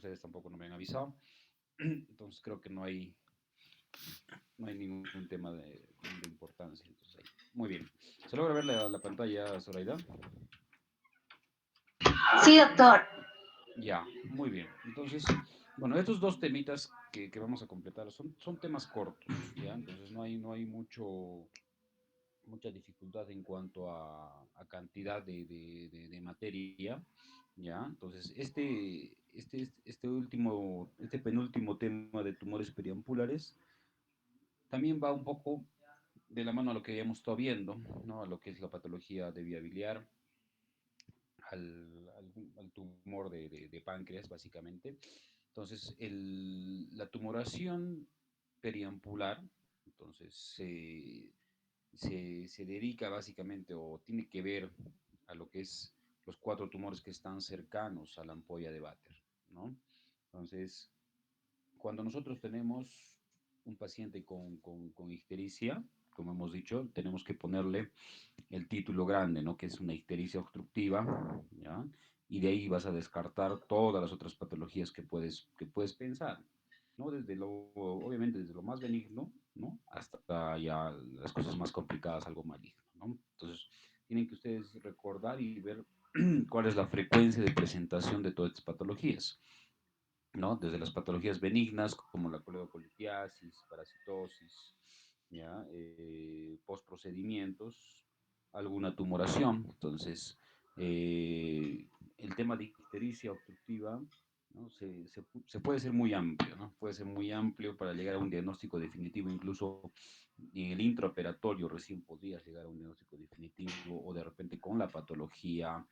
ustedes tampoco no me han avisado. Entonces creo que no hay ningún tema de importancia. Entonces, ahí. Muy bien. ¿Se logra ver la pantalla, Zoraida? Sí, doctor. Ya, muy bien. Entonces, bueno, estos dos temitas que vamos a completar son temas cortos, ¿ya? Entonces no hay mucha dificultad en cuanto a cantidad de materia, ¿ya? Entonces, este penúltimo tema de tumores periampulares también va un poco de la mano a lo que habíamos estado viendo, ¿no? A lo que es la patología de vía biliar, al tumor de páncreas, básicamente. Entonces, la tumoración periampular, entonces, se dedica básicamente o tiene que ver a lo que es los cuatro tumores que están cercanos a la ampolla de Vater, ¿no? Entonces, cuando nosotros tenemos un paciente con ictericia, como hemos dicho, tenemos que ponerle el título grande, ¿no? Que es una ictericia obstructiva, ¿ya? Y de ahí vas a descartar todas las otras patologías que puedes pensar, ¿no? Obviamente desde lo más benigno, ¿no? Hasta ya las cosas más complicadas, algo maligno, ¿no? Entonces, tienen que ustedes recordar y ver cuál es la frecuencia de presentación de todas estas patologías, ¿no? Desde las patologías benignas como la coledocolitiasis, parasitosis, ¿ya? Postprocedimientos, alguna tumoración. Entonces, el tema de ictericia obstructiva, ¿no? Se puede ser muy amplio, ¿no? Puede ser muy amplio para llegar a un diagnóstico definitivo, incluso en el intraoperatorio recién podrías llegar a un diagnóstico definitivo o de repente con la patología,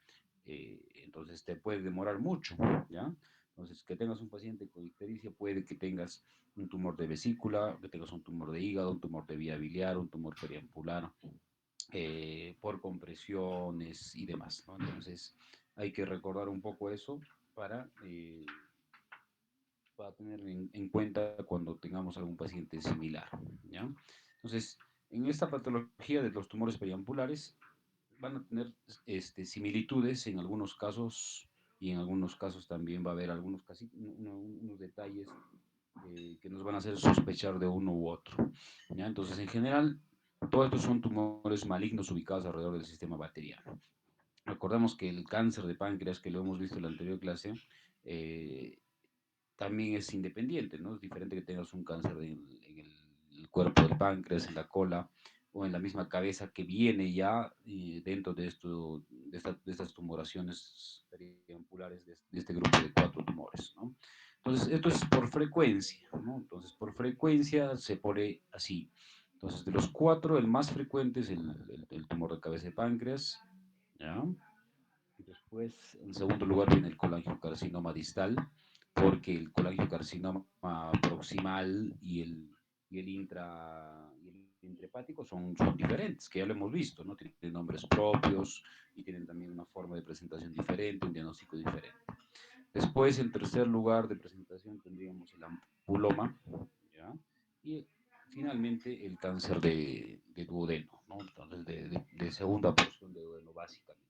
entonces te puede demorar mucho, ¿ya? Entonces, que tengas un paciente con ictericia, puede que tengas un tumor de vesícula, que tengas un tumor de hígado, un tumor de vía biliar, un tumor periampular, por compresiones y demás, ¿no? Entonces, hay que recordar un poco eso para, para tener en cuenta cuando tengamos algún paciente similar, ¿ya? Entonces, en esta patología de los tumores periampulares, van a tener similitudes en algunos casos y en algunos casos también va a haber unos detalles que nos van a hacer sospechar de uno u otro, ¿ya? Entonces, en general, todos estos son tumores malignos ubicados alrededor del sistema bacteriano. Recordamos que el cáncer de páncreas, que lo hemos visto en la anterior clase, eh, también es independiente, ¿no? Es diferente que tengas un cáncer en el cuerpo del páncreas, en la cola o en la misma cabeza que viene ya dentro de estas tumoraciones periampulares de este grupo de cuatro tumores, ¿no? Entonces, esto es por frecuencia, ¿no? Entonces, por frecuencia se pone así. Entonces, de los cuatro, el más frecuente es el tumor de cabeza de páncreas, ¿ya? Después, en segundo lugar, viene el colangiocarcinoma distal, porque el colangiocarcinoma proximal y el intrahepático son diferentes, que ya lo hemos visto, ¿no? Tienen nombres propios y tienen también una forma de presentación diferente, un diagnóstico diferente. Después, en tercer lugar de presentación, tendríamos el ampuloma, ¿ya? Y finalmente el cáncer de duodeno, ¿no? Entonces, de segunda porción de duodeno, básicamente.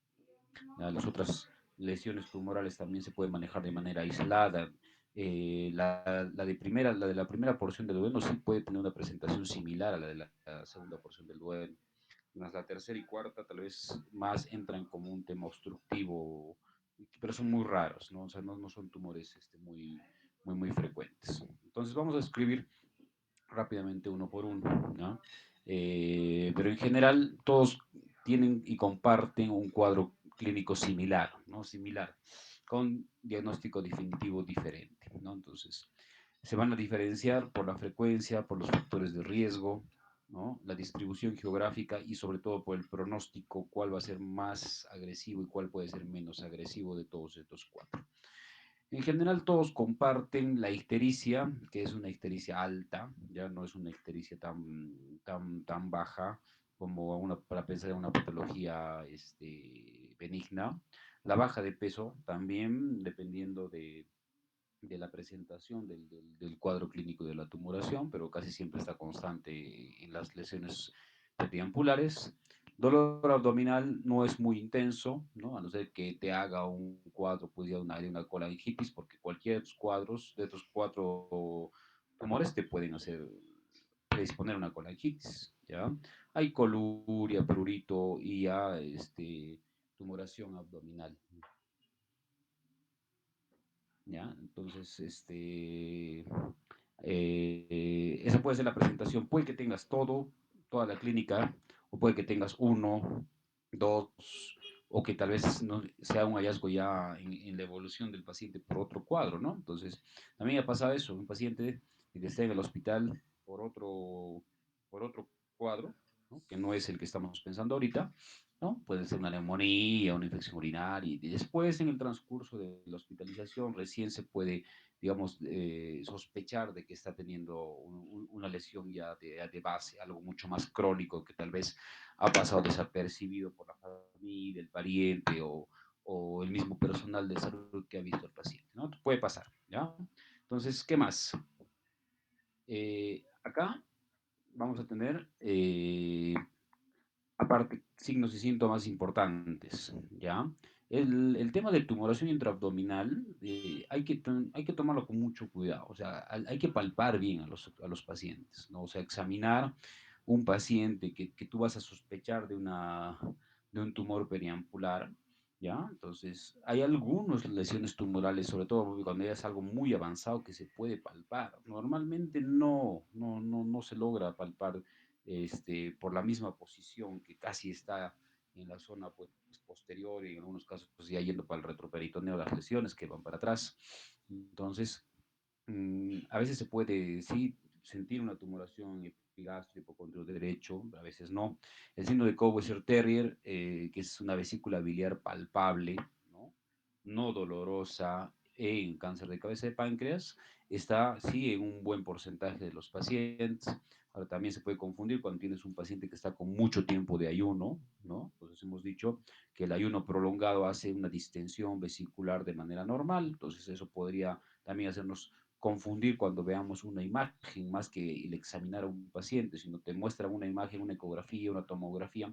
Las otras lesiones tumorales también se pueden manejar de manera aislada. La de la primera porción del duodeno sí puede tener una presentación similar a la de la segunda porción del duodeno. Más la tercera y cuarta tal vez más entran como un tema obstructivo, pero son muy raros, ¿no? O sea, no son tumores muy frecuentes. Entonces vamos a escribir rápidamente uno por uno, ¿no? Pero en general todos tienen y comparten un cuadro clínico similar, ¿no? Similar, con diagnóstico definitivo diferente, ¿no? Entonces, se van a diferenciar por la frecuencia, por los factores de riesgo, ¿no? La distribución geográfica y sobre todo por el pronóstico, cuál va a ser más agresivo y cuál puede ser menos agresivo de todos estos cuatro. En general todos comparten la ictericia, que es una ictericia alta, ya no es una ictericia tan baja como para pensar en una patología benigna. La baja de peso también, dependiendo de la presentación del cuadro clínico de la tumoración, pero casi siempre está constante en las lesiones periampulares. Dolor abdominal no es muy intenso, ¿no? A no ser que te haga un cuadro, pues ya de una colangitis, porque cualquier cuadros de estos cuatro tumores te pueden hacer predisponer a una colangitis, ¿ya? Hay coluria, prurito y ya tumoración abdominal, ¿ya? Entonces, esa puede ser la presentación. Puede que tengas todo, toda la clínica, o puede que tengas uno, dos, o que tal vez no, sea un hallazgo ya en la evolución del paciente por otro cuadro, ¿no? Entonces, a mí me ha pasado eso, un paciente que está en el hospital por otro cuadro, ¿no? Que no es el que estamos pensando ahorita, ¿no? Puede ser una neumonía, una infección urinaria, y después en el transcurso de la hospitalización recién se puede, digamos, sospechar de que está teniendo una lesión ya de base, algo mucho más crónico que tal vez ha pasado desapercibido por la familia, el pariente o el mismo personal de salud que ha visto al paciente, ¿no? Puede pasar, ¿ya? Entonces, ¿qué más? Acá vamos a tener aparte, signos y síntomas importantes, ¿ya? El tema de tumoración intraabdominal hay que tomarlo con mucho cuidado, o sea, hay que palpar bien a los pacientes, ¿no? O sea, examinar un paciente que tú vas a sospechar de un tumor periampular, ¿ya? Entonces, hay algunas lesiones tumorales, sobre todo cuando ya es algo muy avanzado que se puede palpar. Normalmente no se logra palpar por la misma posición que casi está en la zona pues, posterior y en algunos casos pues, ya yendo para el retroperitoneo las lesiones que van para atrás. Entonces, a veces se puede, sí, sentir una tumoración epigástrico contra el derecho, a veces no. El síndrome de Cobb-Terrier, que es una vesícula biliar palpable, ¿no? No dolorosa en cáncer de cabeza de páncreas, está, sí, en un buen porcentaje de los pacientes. Ahora, también se puede confundir cuando tienes un paciente que está con mucho tiempo de ayuno, ¿no? Entonces hemos dicho que el ayuno prolongado hace una distensión vesicular de manera normal, entonces eso podría también hacernos confundir cuando veamos una imagen, más que el examinar a un paciente, sino te muestran una imagen, una ecografía, una tomografía,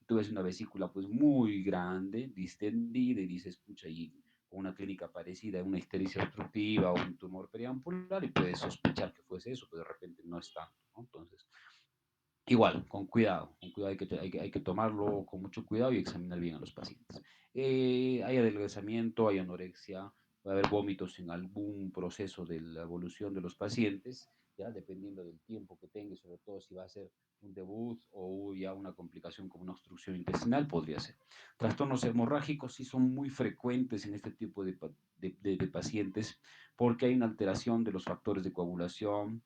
tú ves una vesícula pues muy grande, distendida, y dices, pucha, y con una clínica parecida, una ictericia obstructiva o un tumor periampular, y puedes sospechar que fuese eso, pero de repente no es tanto, ¿no? Entonces, igual, con cuidado hay que tomarlo con mucho cuidado y examinar bien a los pacientes. Hay adelgazamiento, hay anorexia, va a haber vómitos en algún proceso de la evolución de los pacientes, ya dependiendo del tiempo que tenga, sobre todo si va a ser un debut o ya una complicación como una obstrucción intestinal, podría ser. Trastornos hemorrágicos sí son muy frecuentes en este tipo de pacientes porque hay una alteración de los factores de coagulación,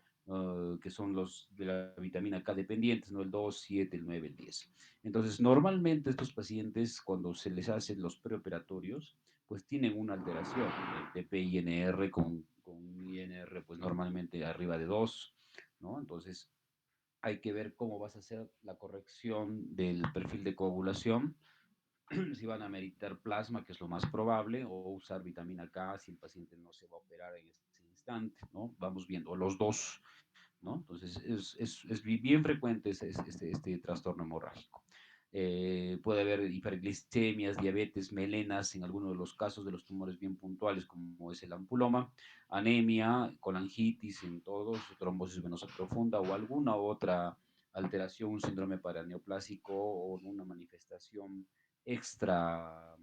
que son los de la vitamina K dependientes, ¿no? El 2, 7, el 9, el 10. Entonces, normalmente estos pacientes, cuando se les hacen los preoperatorios, pues tienen una alteración de PINR con INR, pues normalmente arriba de 2, ¿no? Entonces, hay que ver cómo vas a hacer la corrección del perfil de coagulación, si van a meditar plasma, que es lo más probable, o usar vitamina K si el paciente no se va a operar en ese instante, ¿no? Vamos viendo, o los dos, ¿no? Entonces, es bien frecuente este trastorno hemorrágico. Puede haber hiperglicemias, diabetes, melenas, en algunos de los casos de los tumores bien puntuales, como es el ampuloma, anemia, colangitis en todos, trombosis venosa profunda o alguna otra alteración, un síndrome paraneoplásico o una manifestación extra,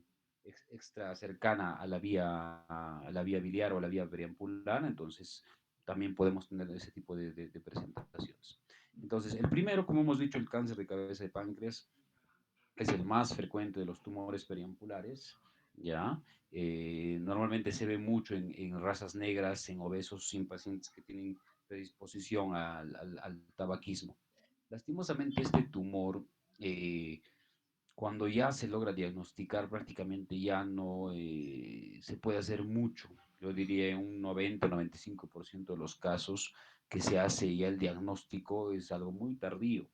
extra cercana a la vía biliar o a la vía periampular, entonces también podemos tener ese tipo de presentaciones. Entonces, el primero, como hemos dicho, el cáncer de cabeza de páncreas, que es el más frecuente de los tumores periampulares, ¿ya? Normalmente se ve mucho en razas negras, en obesos, en pacientes que tienen predisposición al tabaquismo. Lastimosamente, este tumor cuando ya se logra diagnosticar, prácticamente ya no se puede hacer mucho. Yo diría en un 90-95% de los casos que se hace ya el diagnóstico es algo muy tardío,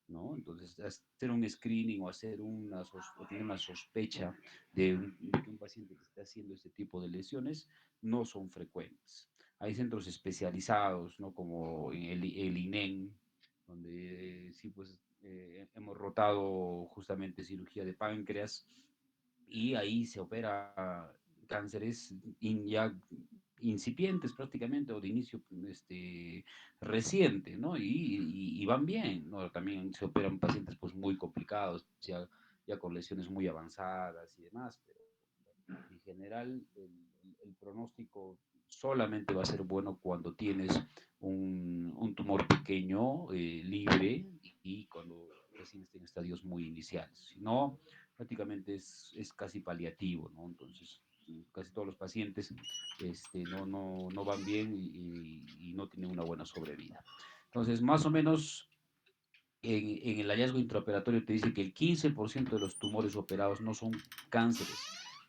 ¿no? Entonces, hacer un screening o hacer o tener una sospecha de que un paciente que está haciendo este tipo de lesiones no son frecuentes. Hay centros especializados, ¿no? Como el INEM, donde sí, pues hemos rotado justamente cirugía de páncreas y ahí se opera cánceres ya incipientes prácticamente o de inicio reciente, ¿no? Y van bien, ¿no? También se operan pacientes pues muy complicados, ya con lesiones muy avanzadas y demás, pero en general el pronóstico solamente va a ser bueno cuando tienes un tumor pequeño, libre, y cuando recién está en estadios muy iniciales. Si no, prácticamente es casi paliativo, ¿no? Entonces, casi todos los pacientes no van bien y no tienen una buena sobrevida. Entonces, más o menos en el hallazgo intraoperatorio te dice que el 15% de los tumores operados no son cánceres.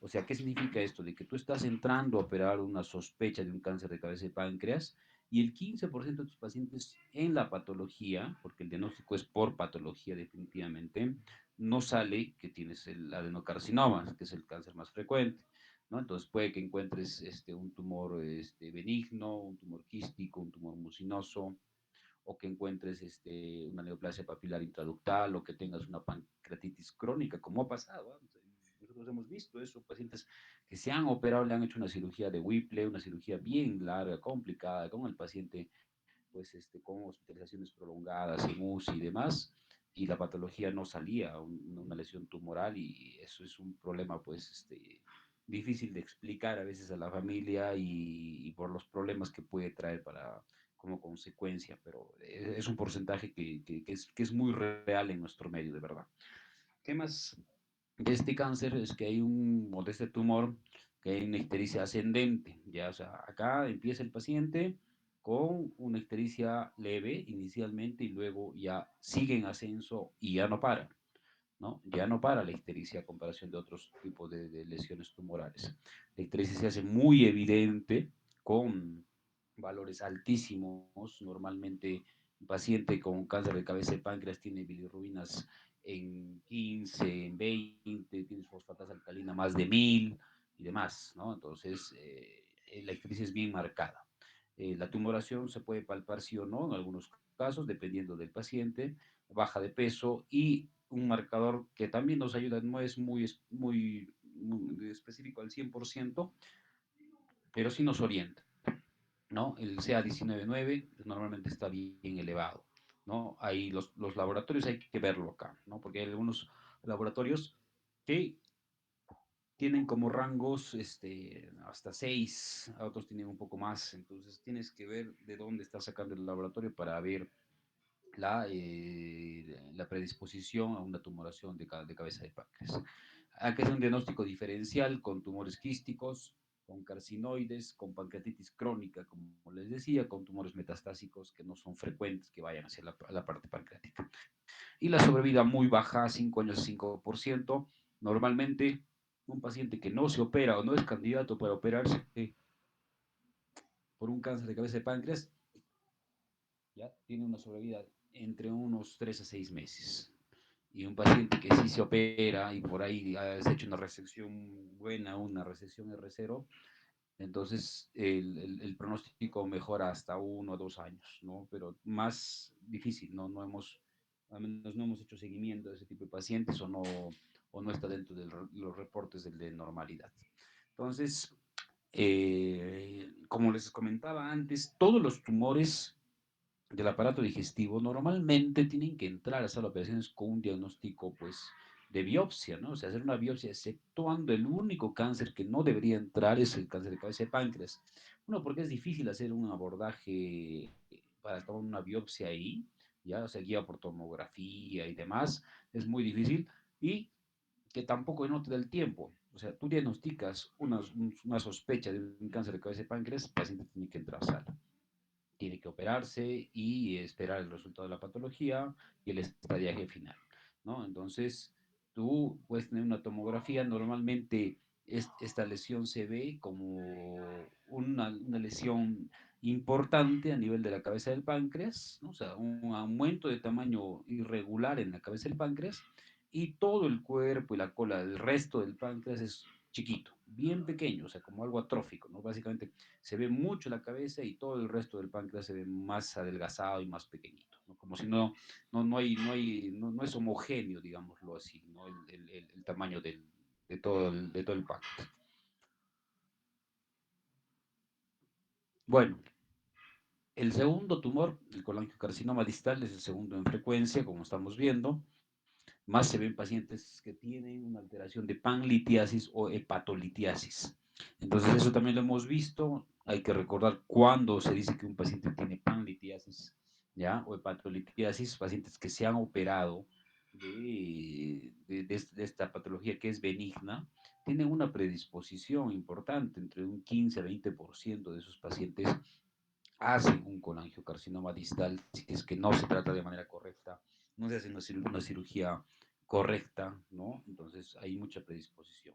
O sea, ¿qué significa esto? De que tú estás entrando a operar una sospecha de un cáncer de cabeza de páncreas y el 15% de tus pacientes en la patología, porque el diagnóstico es por patología definitivamente, no sale que tienes el adenocarcinoma, que es el cáncer más frecuente. ¿No? Entonces puede que encuentres un tumor benigno, un tumor quístico, un tumor mucinoso, o que encuentres una neoplasia papilar intraductal, o que tengas una pancreatitis crónica, como ha pasado. Nosotros hemos visto eso, pacientes que se han operado, le han hecho una cirugía de Whipple, una cirugía bien larga, complicada, con el paciente pues con hospitalizaciones prolongadas en UCI y demás, y la patología no salía, una lesión tumoral, y eso es un problema pues difícil de explicar a veces a la familia, y por los problemas que puede traer como consecuencia, pero es un porcentaje que es muy real en nuestro medio, de verdad. ¿Qué más de este cáncer? Es que o de este tumor, que hay una ictericia ascendente, ya, o sea, acá empieza el paciente con una ictericia leve inicialmente y luego ya sigue en ascenso y ya no para, ¿no? Ya no para la ictericia a comparación de otros tipos de lesiones tumorales. La ictericia se hace muy evidente con valores altísimos. Normalmente un paciente con cáncer de cabeza de páncreas tiene bilirrubinas en 15, en 20, tiene fosfatasa alcalina más de 1000 y demás, ¿no? Entonces, la ictericia es bien marcada. La tumoración se puede palpar sí o no en algunos casos, dependiendo del paciente, baja de peso, y un marcador que también nos ayuda, no es muy específico al 100%, pero sí nos orienta, ¿no? El CA19-9 normalmente está bien elevado, ¿no? Ahí los laboratorios hay que verlo acá, ¿no? Porque hay algunos laboratorios que tienen como rangos hasta 6, otros tienen un poco más, entonces tienes que ver de dónde está sacando el laboratorio para ver la predisposición a una tumoración de cabeza de páncreas. Hay que hacer un diagnóstico diferencial con tumores quísticos, con carcinoides, con pancreatitis crónica, como les decía, con tumores metastásicos que no son frecuentes, que vayan hacia la parte pancreática. Y la sobrevida muy baja, 5 años, 5%. Normalmente, un paciente que no se opera o no es candidato para operarse por un cáncer de cabeza de páncreas, ya tiene una sobrevida entre unos 3 a 6 meses. Y un paciente que sí se opera y por ahí has hecho una resección buena, una resección R0, entonces el pronóstico mejora hasta 1 o 2 años, ¿no? Pero más difícil, ¿no? Al menos no hemos hecho seguimiento de ese tipo de pacientes, o no está dentro de los reportes de normalidad. Entonces, como les comentaba antes, todos los tumores del aparato digestivo normalmente tienen que entrar a sala de operaciones con un diagnóstico, pues, de biopsia, ¿no? O sea, hacer una biopsia, exceptuando el único cáncer que no debería entrar es el cáncer de cabeza de páncreas. Uno, porque es difícil hacer un abordaje para tomar una biopsia ahí, ya, o sea, guía por tomografía y demás, es muy difícil, y que tampoco no te da el tiempo. O sea, tú diagnosticas una sospecha de un cáncer de cabeza de páncreas, el paciente tiene que entrar a sala, tiene que operarse y esperar el resultado de la patología y el estadiaje final, ¿no? Entonces, tú puedes tener una tomografía, normalmente esta lesión se ve como una lesión importante a nivel de la cabeza del páncreas, ¿no? O sea, un aumento de tamaño irregular en la cabeza del páncreas, y todo el cuerpo y la cola del resto del páncreas es chiquito, bien pequeño, o sea, como algo atrófico, ¿no? Básicamente se ve mucho la cabeza y todo el resto del páncreas se ve más adelgazado y más pequeñito, ¿no? Como si no es homogéneo, digámoslo así, ¿no? El tamaño de todo el páncreas. Bueno, el segundo tumor, el colangiocarcinoma distal, es el segundo en frecuencia, como estamos viendo. Más se ven pacientes que tienen una alteración de panlitiasis o hepatolitiasis. Entonces, eso también lo hemos visto. Hay que recordar cuando se dice que un paciente tiene panlitiasis, ¿ya? O hepatolitiasis, pacientes que se han operado de esta patología que es benigna, tienen una predisposición importante, entre un 15 a 20% de esos pacientes hacen un colangiocarcinoma distal si es que no se trata de manera correcta, no se hace una cirugía correcta, ¿no? Entonces hay mucha predisposición.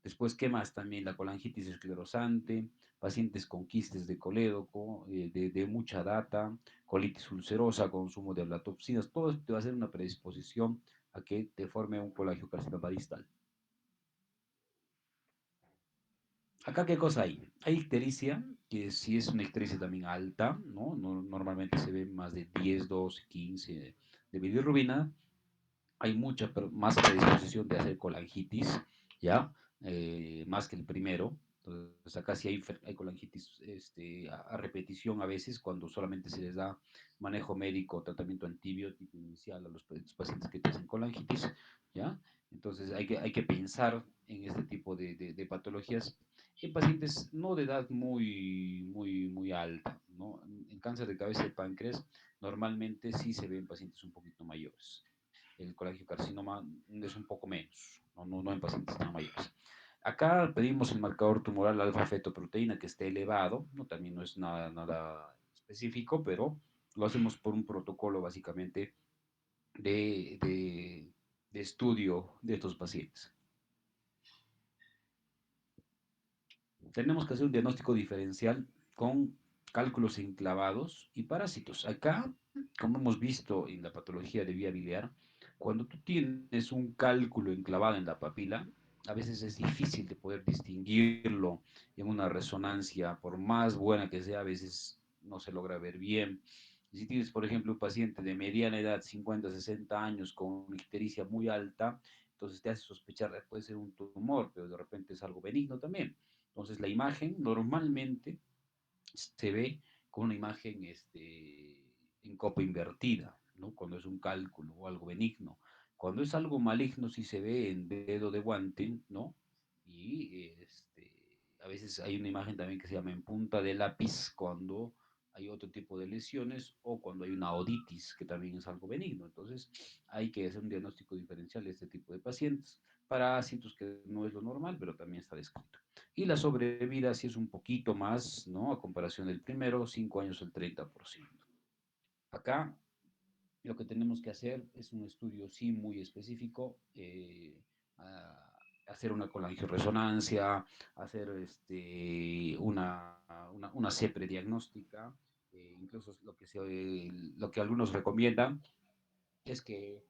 Después, ¿qué más? También la colangitis esclerosante, pacientes con quistes de colédoco, de mucha data, colitis ulcerosa, consumo de aflatoxinas, todo esto te va a hacer una predisposición a que te forme un colangiocarcinoma distal. Acá, ¿qué cosa hay? Hay ictericia, que sí es una ictericia también alta, ¿no? Normalmente se ve más de 10, 12, 15 de bilirrubina. Hay mucha más predisposición de hacer colangitis, ¿ya? Más que el primero. Entonces, acá sí hay colangitis a repetición a veces, cuando solamente se les da manejo médico, tratamiento antibiótico inicial a los pacientes que tienen colangitis, ¿ya? Entonces, hay que pensar en este tipo de patologías en pacientes no de edad muy alta, ¿no? En cáncer de cabeza y páncreas, normalmente sí se ven pacientes un poquito mayores. El colangiocarcinoma es un poco menos, no en pacientes tan mayores. Acá pedimos el marcador tumoral alfa-fetoproteína que esté elevado, ¿no? También no es nada específico, pero lo hacemos por un protocolo básicamente de, de, de estudio de estos pacientes. Tenemos que hacer un diagnóstico diferencial con cálculos enclavados y parásitos. Acá, como hemos visto en la patología de vía biliar, cuando tú tienes un cálculo enclavado en la papila, a veces es difícil de poder distinguirlo en una resonancia, por más buena que sea, a veces no se logra ver bien. Y si tienes, por ejemplo, un paciente de mediana edad, 50, 60 años, con ictericia muy alta, entonces te hace sospechar que puede ser un tumor, pero de repente es algo benigno también. Entonces la imagen normalmente se ve con una imagen en copa invertida, ¿no? Cuando es un cálculo o algo benigno. Cuando es algo maligno sí se ve en dedo de guante, ¿no? Y a veces hay una imagen también que se llama en punta de lápiz cuando hay otro tipo de lesiones o cuando hay una oditis, que también es algo benigno. Entonces hay que hacer un diagnóstico diferencial de este tipo de pacientes. Parásitos, que no es lo normal, pero también está descrito. Y la sobrevida sí es un poquito más, ¿no? A comparación del primero, 5 años el 30%. Acá lo que tenemos que hacer es un estudio sí muy específico, hacer una colangioresonancia, hacer una CEPRE diagnóstica, incluso lo que algunos recomiendan es que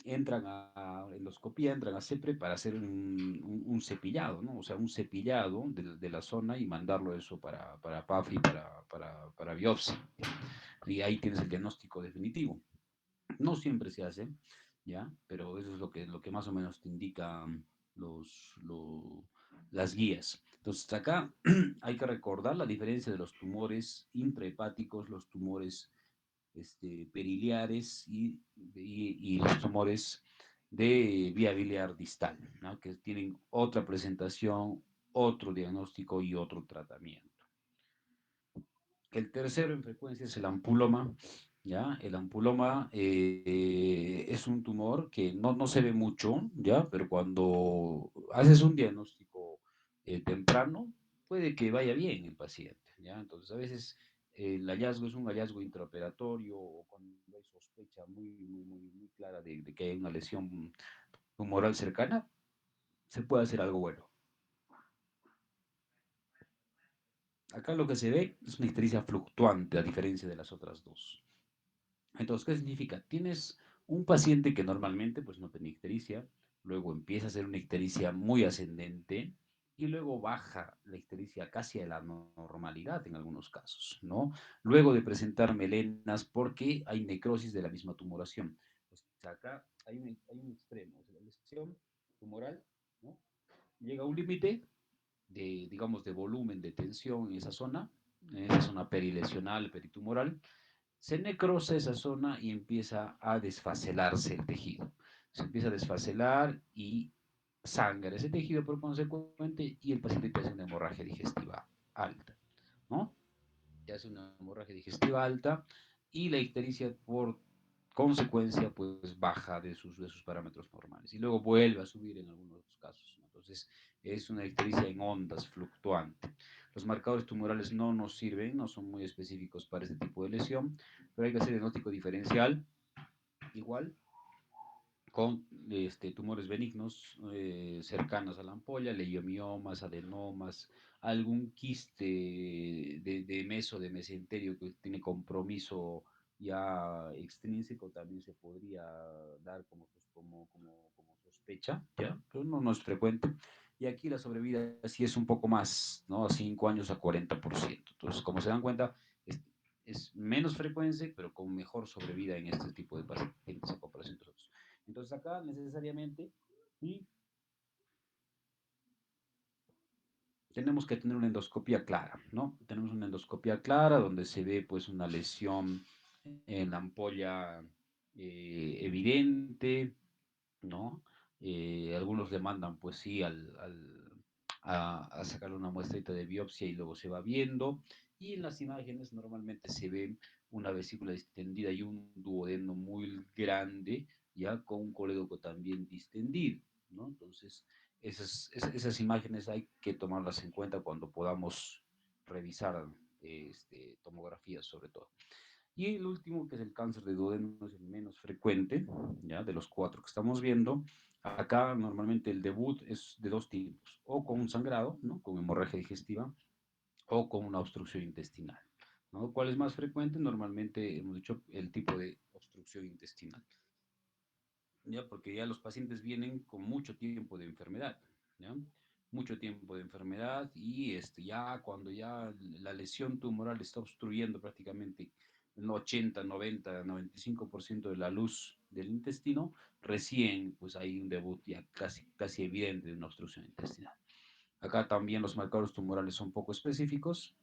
entran a endoscopía, entran a CEPRE para hacer un cepillado, ¿no? O sea, un cepillado de la zona y mandarlo eso para PAF y para biopsia. Y ahí tienes el diagnóstico definitivo. No siempre se hace, ¿ya? Pero eso es lo que más o menos te indican los, lo- las guías. Entonces, acá hay que recordar la diferencia de los tumores intrahepáticos, los tumores periliares y los tumores de vía biliar distal, ¿no? Que tienen otra presentación, otro diagnóstico y otro tratamiento. El tercero en frecuencia es el ampuloma. ¿Ya? El ampuloma es un tumor que no se ve mucho, ¿ya? Pero cuando haces un diagnóstico temprano, puede que vaya bien el paciente, ¿ya? Entonces, a veces el hallazgo es un hallazgo intraoperatorio o cuando hay sospecha muy clara de que hay una lesión tumoral cercana, se puede hacer algo bueno. Acá lo que se ve es una ictericia fluctuante, a diferencia de las otras dos. Entonces, ¿qué significa? Tienes un paciente que normalmente pues no tenía ictericia, luego empieza a ser una ictericia muy ascendente y luego baja la ictericia casi a la normalidad en algunos casos, ¿no? Luego de presentar melenas porque hay necrosis de la misma tumoración. O sea, acá hay un extremo, o sea, la lesión tumoral, ¿no? Llega a un límite de, digamos, de volumen de tensión en esa zona perilesional, peritumoral, se necrosa esa zona y empieza a desfacelarse el tejido. Se empieza a desfacelar y sangra ese tejido por consecuente y el paciente empieza una hemorragia digestiva alta, ¿no? Ya hace una hemorragia digestiva alta y la ictericia por consecuencia pues baja de sus parámetros normales y luego vuelve a subir en algunos casos, ¿no? Entonces es una ictericia en ondas fluctuante. Los marcadores tumorales no nos sirven, no son muy específicos para este tipo de lesión, pero hay que hacer diagnóstico diferencial igual con tumores benignos cercanos a la ampolla, leiomiomas, adenomas, algún quiste de meso, de mesenterio que tiene compromiso ya extrínseco, también se podría dar como sospecha, ¿ya? Pero no es frecuente. Y aquí la sobrevida sí es un poco más, ¿no? 5 años a 40%. Entonces, como se dan cuenta, es menos frecuencia, pero con mejor sobrevida en este tipo de pacientes a comparación de otros. Entonces acá necesariamente sí tenemos que tener una endoscopia clara, ¿no? Tenemos una endoscopia clara donde se ve pues una lesión en la ampolla evidente, ¿no? Algunos le mandan pues sí a sacar una muestrita de biopsia y luego se va viendo. Y en las imágenes normalmente se ve una vesícula distendida y un duodeno muy grande, ya con un colédoco también distendido, ¿no? Entonces, esas imágenes hay que tomarlas en cuenta cuando podamos revisar tomografías sobre todo. Y el último, que es el cáncer de duodeno, es el menos frecuente, ¿ya? De los cuatro que estamos viendo. Acá normalmente el debut es de dos tipos, o con un sangrado, ¿no? Con hemorragia digestiva, o con una obstrucción intestinal, ¿no? ¿Cuál es más frecuente? Normalmente hemos dicho el tipo de obstrucción intestinal, ¿ya? Porque ya los pacientes vienen con mucho tiempo de enfermedad, ¿ya? Mucho tiempo de enfermedad y ya cuando ya la lesión tumoral está obstruyendo prácticamente un 80, 90, 95% de la luz del intestino, recién pues hay un debut ya casi evidente de una obstrucción intestinal. Acá también los marcadores tumorales son poco específicos,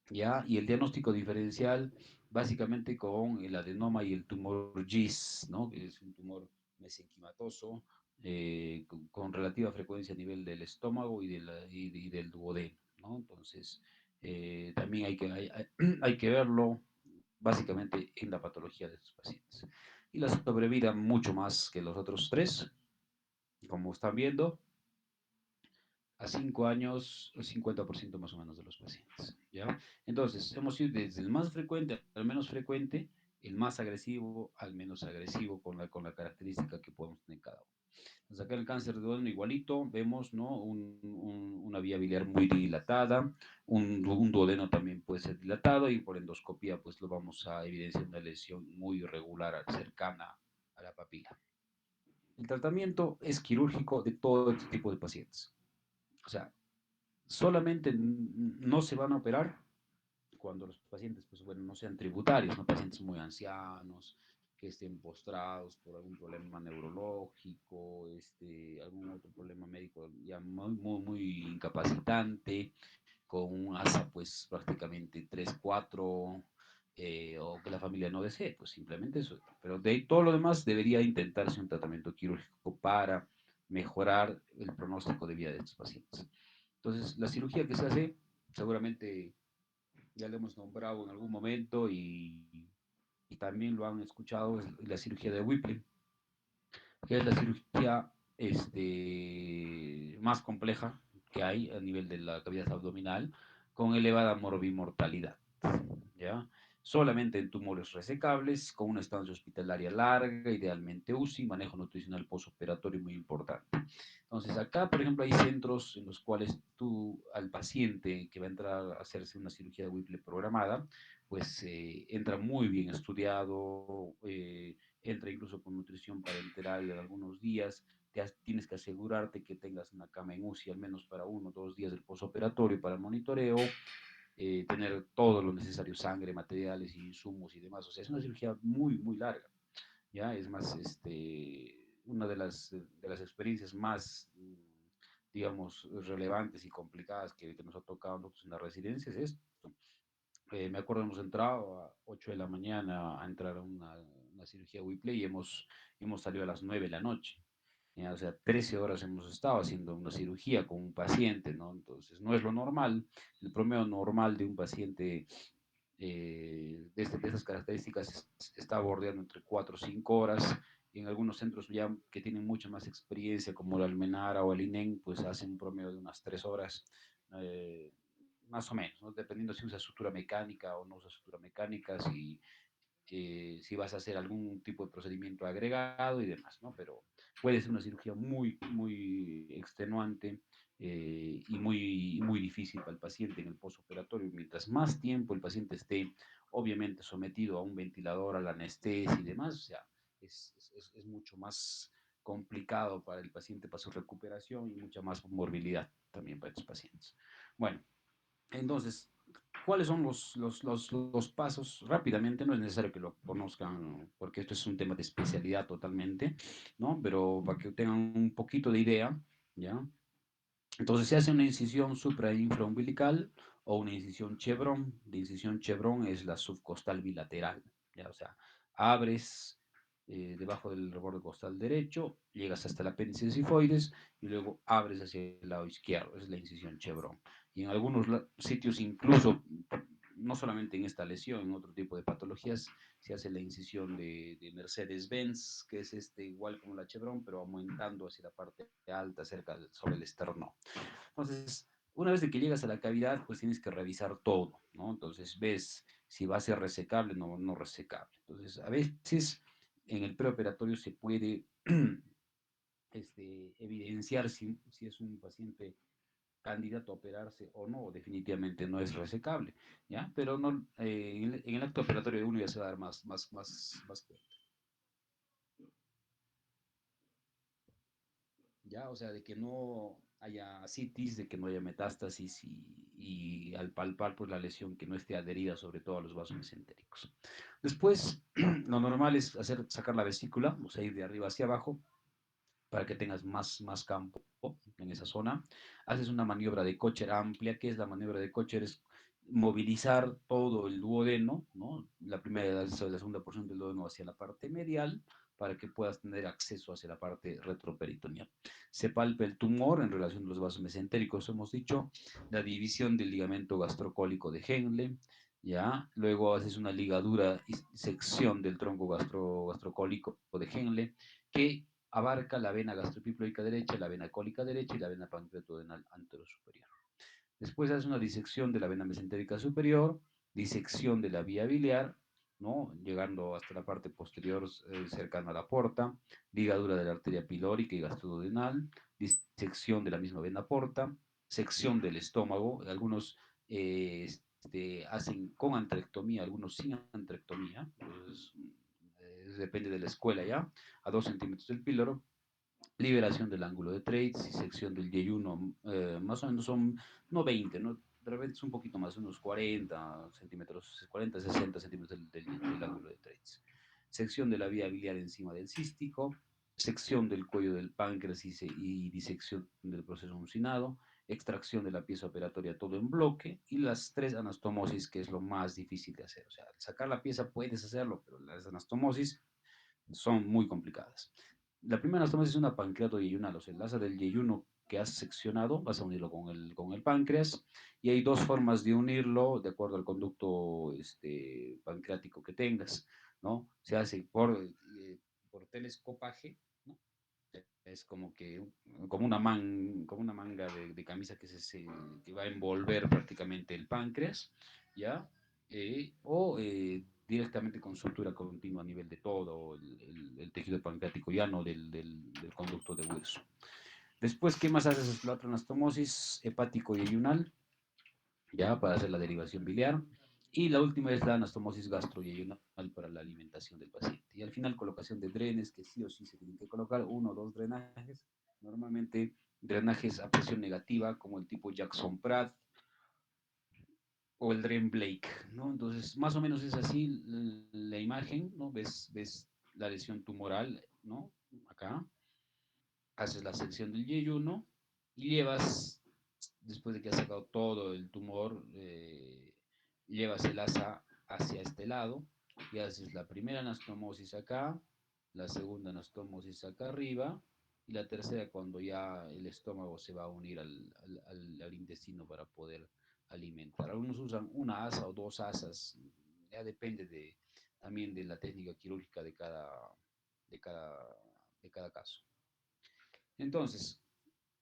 ¿ya? Y el diagnóstico diferencial, básicamente con el adenoma y el tumor GIS, ¿no? Que es un tumor mesenquimatoso, con relativa frecuencia a nivel del estómago y del duodeno, ¿no? Entonces, también hay que verlo básicamente en la patología de estos pacientes. Y la sobrevida mucho más que los otros tres, como están viendo, a 5 años, el 50% más o menos de los pacientes, ¿ya? Entonces, hemos ido desde el más frecuente al menos frecuente, el más agresivo al menos agresivo, con la característica que podemos tener cada uno. Entonces, acá el cáncer de duodeno igualito, vemos, ¿no? Una vía biliar muy dilatada, un duodeno también puede ser dilatado y por endoscopía, pues lo vamos a evidenciar una lesión muy irregular, cercana a la papila. El tratamiento es quirúrgico de todo este tipo de pacientes. O sea, solamente no se van a operar cuando los pacientes, pues bueno, no sean tributarios, no pacientes muy ancianos, que estén postrados por algún problema neurológico, algún otro problema médico ya muy incapacitante, con un ASA pues prácticamente 3 4 o que la familia no desee, pues simplemente eso. Pero de ahí todo lo demás debería intentarse un tratamiento quirúrgico para mejorar el pronóstico de vida de estos pacientes. Entonces, la cirugía que se hace, seguramente ya lo hemos nombrado en algún momento y también lo han escuchado, es la cirugía de Whipple, que es la cirugía más compleja que hay a nivel de la cavidad abdominal, con elevada morbimortalidad, ¿ya? Solamente en tumores resecables, con una estancia hospitalaria larga, idealmente UCI, manejo nutricional postoperatorio muy importante. Entonces, acá, por ejemplo, hay centros en los cuales tú, al paciente que va a entrar a hacerse una cirugía de Whipple programada, pues entra muy bien estudiado, entra incluso con nutrición parenteral en algunos días, tienes que asegurarte que tengas una cama en UCI al menos para 1 o 2 días del posoperatorio para el monitoreo, tener todo lo necesario, sangre, materiales, insumos y demás. O sea, es una cirugía muy, muy larga. ¿Ya? Es más, una de las experiencias más, digamos, relevantes y complicadas que nos ha tocado a nosotros en la residencia es esto. Me acuerdo, hemos entrado a 8 de la mañana a entrar a una cirugía Whipple y hemos salido a las 9 de la noche. ¿Ya? O sea, 13 horas hemos estado haciendo una cirugía con un paciente, ¿no? Entonces, no es lo normal. El promedio normal de un paciente de estas características está bordeando entre 4 o 5 horas. Y en algunos centros ya que tienen mucha más experiencia, como el Almenara o el INEM, pues hacen un promedio de unas 3 horas, eh, más o menos, ¿no? Dependiendo si usa sutura mecánica o no usa sutura mecánica, si vas a hacer algún tipo de procedimiento agregado y demás, ¿no? Pero puede ser una cirugía muy, muy extenuante, y muy, muy difícil para el paciente en el postoperatorio. Mientras más tiempo el paciente esté, obviamente, sometido a un ventilador, a la anestesia y demás, o sea, es mucho más complicado para el paciente, para su recuperación, y mucha más morbilidad también para estos pacientes. Bueno, entonces, ¿cuáles son los pasos? Rápidamente, no es necesario que lo conozcan porque esto es un tema de especialidad totalmente, ¿no? Pero para que tengan un poquito de idea, ¿ya? Entonces se hace una incisión suprainfraumbilical o una incisión chevron. La incisión chevron es la subcostal bilateral, ¿ya? O sea, abres debajo del reborde costal derecho, llegas hasta el apéndice sifoides y luego abres hacia el lado izquierdo. Esa es la incisión chevron. Y en algunos sitios incluso, no solamente en esta lesión, en otro tipo de patologías, se hace la incisión de Mercedes-Benz, que es igual como la chevron, pero aumentando hacia la parte alta, sobre el esternón. Entonces, una vez de que llegas a la cavidad, pues tienes que revisar todo, ¿no? Entonces ves si va a ser resecable o no resecable. Entonces, a veces en el preoperatorio se puede evidenciar si es un paciente candidato a operarse o no, o definitivamente no es resecable, ¿ya? Pero no, en el acto operatorio uno ya se va a dar más cuenta, ¿ya? O sea, de que no haya citis, de que no haya metástasis y al palpar pues la lesión que no esté adherida sobre todo a los vasos mesentéricos. Después, lo normal es sacar la vesícula, o sea, ir de arriba hacia abajo para que tengas más campo en esa zona. Haces una maniobra de Kocher amplia. ¿Qué es la maniobra de Kocher? Es movilizar todo el duodeno, ¿no? La primera y la segunda porción del duodeno hacia la parte medial para que puedas tener acceso hacia la parte retroperitoneal. Se palpa el tumor en relación a los vasos mesentéricos, hemos dicho, la división del ligamento gastrocólico de Henle, ¿ya? Luego haces una ligadura y sección del tronco gastrocólico de Henle, que abarca la vena gastropiploica derecha, la vena cólica derecha y la vena pancreatodenal anterosuperior. Después hace una disección de la vena mesentérica superior, disección de la vía biliar, ¿no? Llegando hasta la parte posterior, cercana a la porta, ligadura de la arteria pilórica y gastroduodenal, disección de la misma vena porta, sección del estómago. Algunos hacen con antrectomía, algunos sin antrectomía, pues, depende de la escuela ya, a 2 centímetros del píloro, liberación del ángulo de Treitz y sección del yeyuno, más o menos son, no 20, ¿no? De repente es un poquito más, unos 40 centímetros, 40, 60 centímetros del ángulo de Treitz. Sección de la vía biliar encima del cístico, sección del cuello del páncreas y disección del proceso uncinado, extracción de la pieza operatoria todo en bloque y las 3 anastomosis, que es lo más difícil de hacer. O sea, sacar la pieza puedes hacerlo, pero las anastomosis son muy complicadas. La primera anastomosis es una pancreatoyeyunal, o sea, el asa del yeyuno que has seccionado, vas a unirlo con el páncreas, y hay dos formas de unirlo de acuerdo al conducto pancreático que tengas, ¿no? Se hace por telescopaje, ¿no? Es como una manga de camisa que va a envolver prácticamente el páncreas, ¿ya? O directamente con sutura continua a nivel de todo el tejido pancreático, ya no del conducto de hueso. Después, ¿qué más haces? La otra anastomosis hepático y ayunal, ya para hacer la derivación biliar. Y la última es la anastomosis gastroyeyunal para la alimentación del paciente. Y al final, colocación de drenes, que sí o sí se tienen que colocar, uno o dos drenajes, normalmente drenajes a presión negativa, como el tipo Jackson-Pratt o el Dren Blake, ¿no? Entonces, más o menos es así la imagen, ¿no? Ves la lesión tumoral, ¿no? Acá, haces la sección del yeyuno y llevas, después de que has sacado todo el tumor, llevas el asa hacia este lado y haces la primera anastomosis acá, la segunda anastomosis acá arriba y la tercera cuando ya el estómago se va a unir al intestino para poder alimentar. Algunos usan una asa o dos asas, ya depende también de la técnica quirúrgica de cada, de cada caso. Entonces,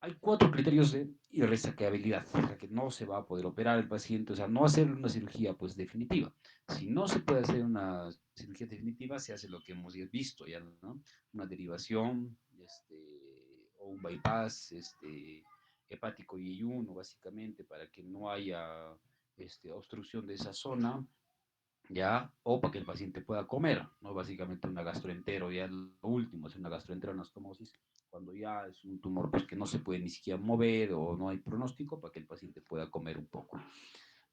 hay cuatro criterios de irresaqueabilidad, o sea, que no se va a poder operar el paciente, o sea, no hacer una cirugía pues definitiva. Si no se puede hacer una cirugía definitiva, se hace lo que hemos visto ya, ¿no? Una derivación, o un bypass, hepático y ayuno, básicamente, para que no haya obstrucción de esa zona, ¿ya? O para que el paciente pueda comer, ¿no? Básicamente una gastroentero, ya lo último es una gastroenteroanastomosis, cuando ya es un tumor pues, que no se puede ni siquiera mover o no hay pronóstico para que el paciente pueda comer un poco.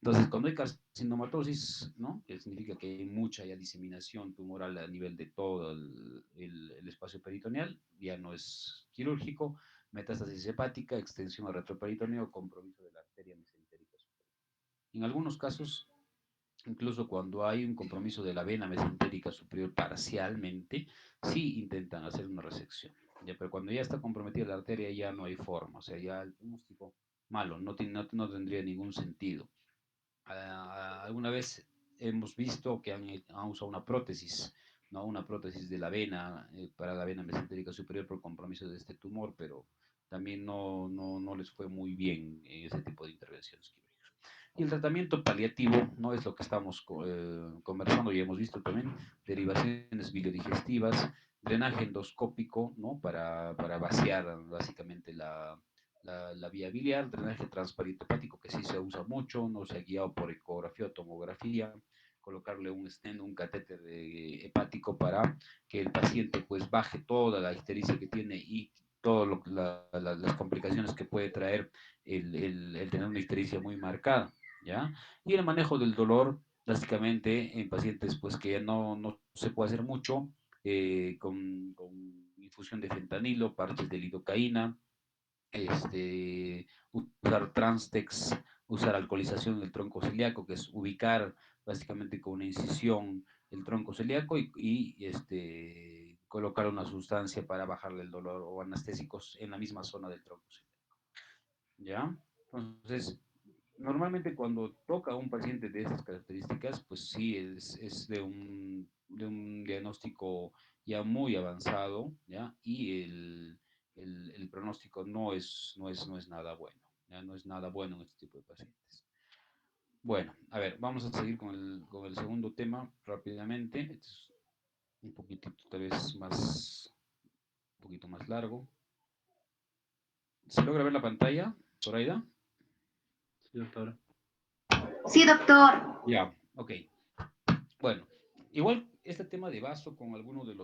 Entonces, cuando hay carcinomatosis, ¿no? Que significa que hay mucha ya diseminación tumoral a nivel de todo el espacio peritoneal, ya no es quirúrgico, metástasis hepática, extensión al retroperitoneo, compromiso de la arteria mesentérica superior. En algunos casos, incluso cuando hay un compromiso de la vena mesentérica superior parcialmente, sí intentan hacer una resección. ¿Ya? Pero cuando ya está comprometida la arteria ya no hay forma, o sea, ya el pronóstico malo, no tendría ningún sentido. Alguna vez hemos visto que han usado una prótesis, ¿no? Una prótesis de la vena, para la vena mesentérica superior por compromiso de este tumor, pero también no les fue muy bien en ese tipo de intervenciones quirúrgicas. Y el tratamiento paliativo no es lo que estamos conversando y hemos visto también, derivaciones biliodigestivas, drenaje endoscópico, ¿no? Para vaciar básicamente la vía biliar, drenaje transparente hepático, que sí se usa mucho, no se ha guiado por ecografía o tomografía, colocarle un stent, un catéter hepático para que el paciente pues baje toda la ictericia que tiene y todas las complicaciones que puede traer el tener una ictericia muy marcada, ¿ya? Y el manejo del dolor, básicamente en pacientes pues que ya no se puede hacer mucho, con infusión de fentanilo, parches de lidocaína, usar Transtex, usar alcoholización del tronco celíaco, que es ubicar básicamente con una incisión el tronco celíaco y colocar una sustancia para bajarle el dolor o anestésicos en la misma zona del tronco celíaco. ¿Ya? Entonces, normalmente cuando toca a un paciente de estas características, pues sí, es de un diagnóstico ya muy avanzado, ¿ya? Y el pronóstico no es nada bueno, ¿ya? No es nada bueno en este tipo de pacientes. Bueno, a ver, vamos a seguir con el segundo tema rápidamente. Este es un poquitito tal vez un poquito más largo. ¿Se logra ver la pantalla, Zoraida? Sí, doctor. Sí, doctor. Ya, ok. Bueno, igual este tema de vaso con algunos de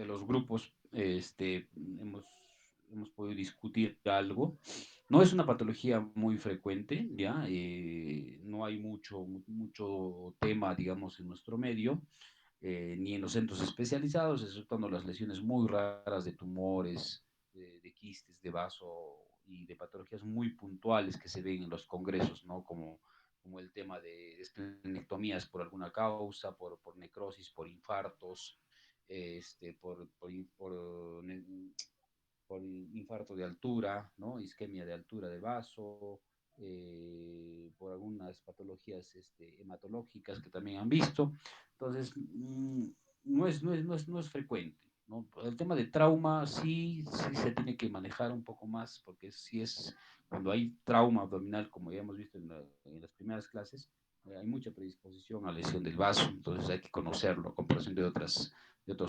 los grupos hemos podido discutir algo. No es una patología muy frecuente, ¿ya? No hay mucho tema, digamos, en nuestro medio, ni en los centros especializados, exceptuando las lesiones muy raras de tumores, de quistes, de vaso y de patologías muy puntuales que se ven en los congresos, ¿no? Como el tema de esplenectomías por alguna causa, por necrosis, por infartos, por infarto de altura, ¿no? Isquemia de altura de vaso, por algunas patologías hematológicas que también han visto. Entonces, no es frecuente, ¿no? El tema de trauma sí se tiene que manejar un poco más, porque si es cuando hay trauma abdominal, como ya hemos visto en las primeras clases, hay mucha predisposición a lesión del vaso, entonces hay que conocerlo a comparación de otros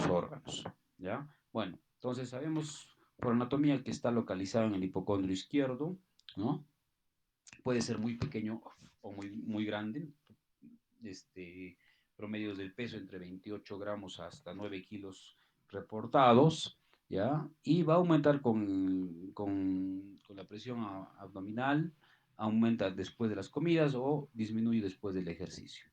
órganos, ¿ya? Bueno, entonces sabemos por anatomía que está localizado en el hipocondrio izquierdo, ¿no? Puede ser muy pequeño o muy grande, promedios del peso entre 28 gramos hasta 9 kilos reportados, ¿ya? Y va a aumentar con la presión abdominal, aumenta después de las comidas o disminuye después del ejercicio.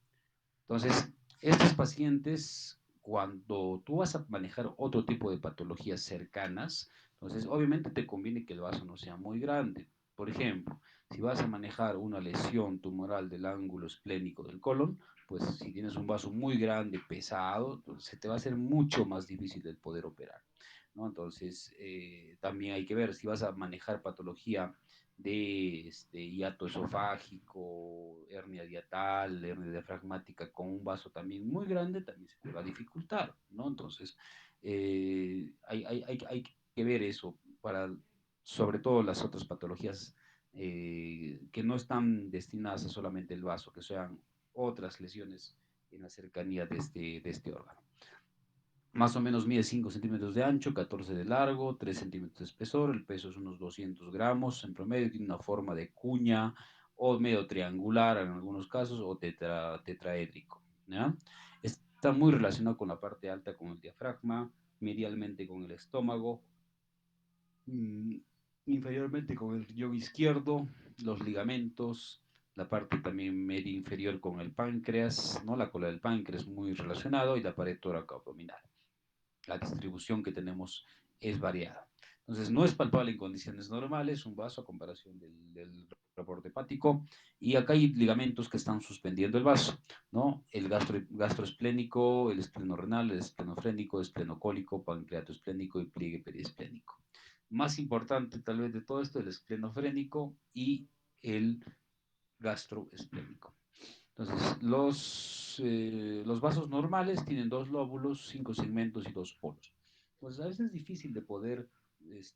Entonces, estos pacientes, cuando tú vas a manejar otro tipo de patologías cercanas, entonces obviamente te conviene que el vaso no sea muy grande. Por ejemplo, si vas a manejar una lesión tumoral del ángulo esplénico del colon, pues si tienes un vaso muy grande, pesado, se te va a hacer mucho más difícil el poder operar, ¿no? Entonces, también hay que ver si vas a manejar patología de hiato esofágico, hernia diatal, hernia diafragmática con un vaso también muy grande, también se te va a dificultar, ¿no? Entonces, hay que ver eso para, sobre todo las otras patologías que no están destinadas a solamente el vaso, que sean otras lesiones en la cercanía de este órgano. Más o menos mide 5 centímetros de ancho, 14 de largo, 3 centímetros de espesor, el peso es unos 200 gramos en promedio, tiene una forma de cuña o medio triangular en algunos casos o tetraédrico, ¿ya? Está muy relacionado con la parte alta, con el diafragma, medialmente con el estómago, inferiormente con el riñón izquierdo, los ligamentos, la parte también media inferior con el páncreas, ¿no? La cola del páncreas muy relacionado y la pared tóraco-abdominal. La distribución que tenemos es variada. Entonces, no es palpable en condiciones normales un vaso a comparación del reporte hepático. Y acá hay ligamentos que están suspendiendo el vaso, ¿no? El gastroesplénico, el esplenorrenal, el esplenofrénico, esplenocólico, pancreatoesplénico y pliegue periesplénico. Más importante tal vez de todo esto, el esplenofrénico y el gastroesplénico. Entonces, los vasos normales tienen 2 lóbulos, 5 segmentos y 2 polos. Pues a veces es difícil de poder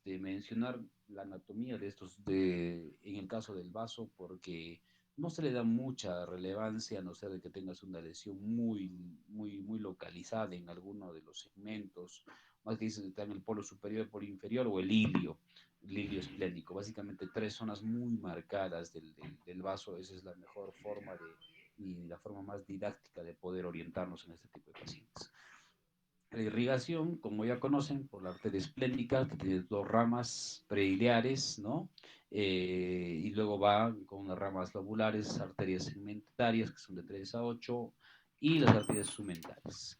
mencionar la anatomía de estos, en el caso del vaso, porque no se le da mucha relevancia, a no ser de que tengas una lesión muy localizada en alguno de los segmentos, más que dicen está en el polo superior, polo inferior o el ilio esplénico. Básicamente 3 zonas muy marcadas del vaso, esa es la mejor forma y la forma más didáctica de poder orientarnos en este tipo de pacientes. La irrigación, como ya conocen, por la arteria esplénica, que tiene 2 ramas preiliares, ¿no? Y luego va con unas ramas lobulares, arterias segmentarias, que son de 3 a 8, y las arterias sumentarias.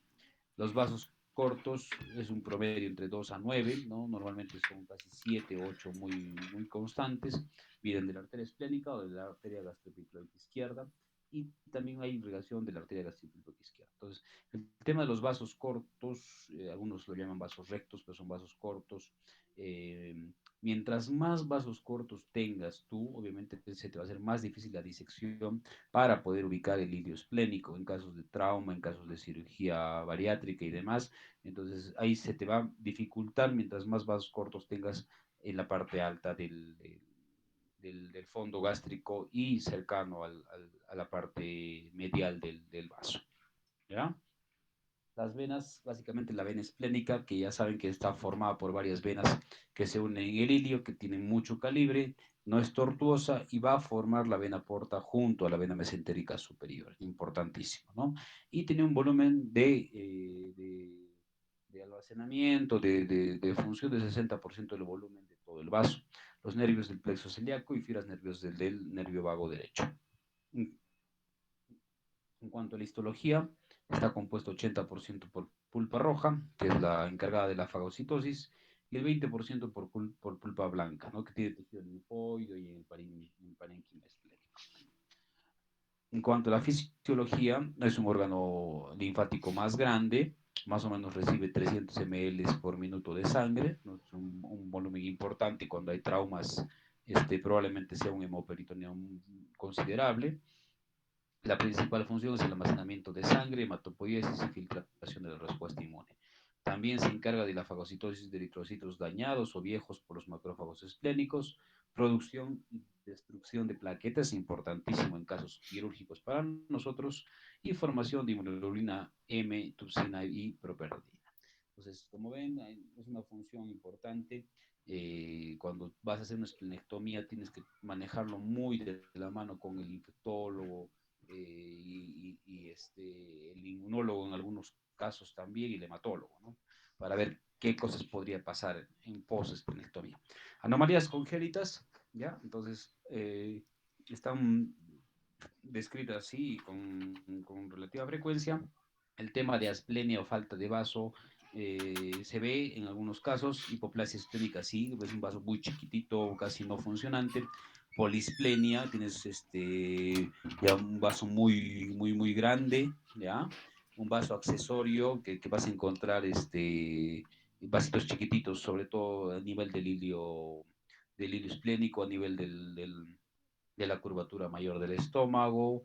Los vasos cortos es un promedio entre 2 a 9, ¿no? Normalmente son casi 7 o 8 muy constantes, vienen de la arteria esplénica o de la arteria gastroepicloica izquierda, y también hay irrigación de la arteria gastroepicloica izquierda. Entonces, el tema de los vasos cortos, algunos lo llaman vasos rectos, pero son vasos cortos. Eh, Mientras más vasos cortos tengas tú, obviamente se te va a hacer más difícil la disección para poder ubicar el ilio esplénico en casos de trauma, en casos de cirugía bariátrica y demás. Entonces ahí se te va a dificultar mientras más vasos cortos tengas en la parte alta del fondo gástrico y cercano a la parte medial del vaso, ¿ya? Las venas, básicamente la vena esplénica, que ya saben que está formada por varias venas que se unen en el ilio, que tienen mucho calibre, no es tortuosa y va a formar la vena porta junto a la vena mesentérica superior, importantísimo, ¿no? Y tiene un volumen de almacenamiento, de función de 60% del volumen de todo el vaso, los nervios del plexo celíaco y fibras nerviosas del nervio vago derecho. En cuanto a la histología, está compuesto 80% por pulpa roja, que es la encargada de la fagocitosis, y el 20% por pulpa blanca, ¿no? Que tiene tejido linfoide y el parénquima esplénico. En cuanto a la fisiología, es un órgano linfático más grande, más o menos recibe 300 ml por minuto de sangre, ¿no? Es un volumen importante. Cuando hay traumas, probablemente sea un hemoperitoneo considerable. La principal función es el almacenamiento de sangre, hematopoiesis y filtración de la respuesta inmune. También se encarga de la fagocitosis de eritrocitos dañados o viejos por los macrófagos esplénicos, producción y destrucción de plaquetas, importantísimo en casos quirúrgicos para nosotros, y formación de inmunoglobulina M, tupsina y properdina. Entonces, como ven, es una función importante. Cuando vas a hacer una esplenectomía, tienes que manejarlo muy de la mano con el infectólogo, el inmunólogo en algunos casos también y el hematólogo, ¿no? Para ver qué cosas podría pasar en post-esplenectomía. Anomalías congénitas, ¿ya? Entonces, están descritas así con relativa frecuencia. El tema de asplenia o falta de vaso se ve en algunos casos. Hipoplasia esplénica, sí, es un vaso muy chiquitito, casi no funcionante. Polisplenia, tienes ya un vaso muy grande, ¿ya? Un vaso accesorio que vas a encontrar vasitos chiquititos, sobre todo a nivel del hilio esplénico, a nivel de la curvatura mayor del estómago,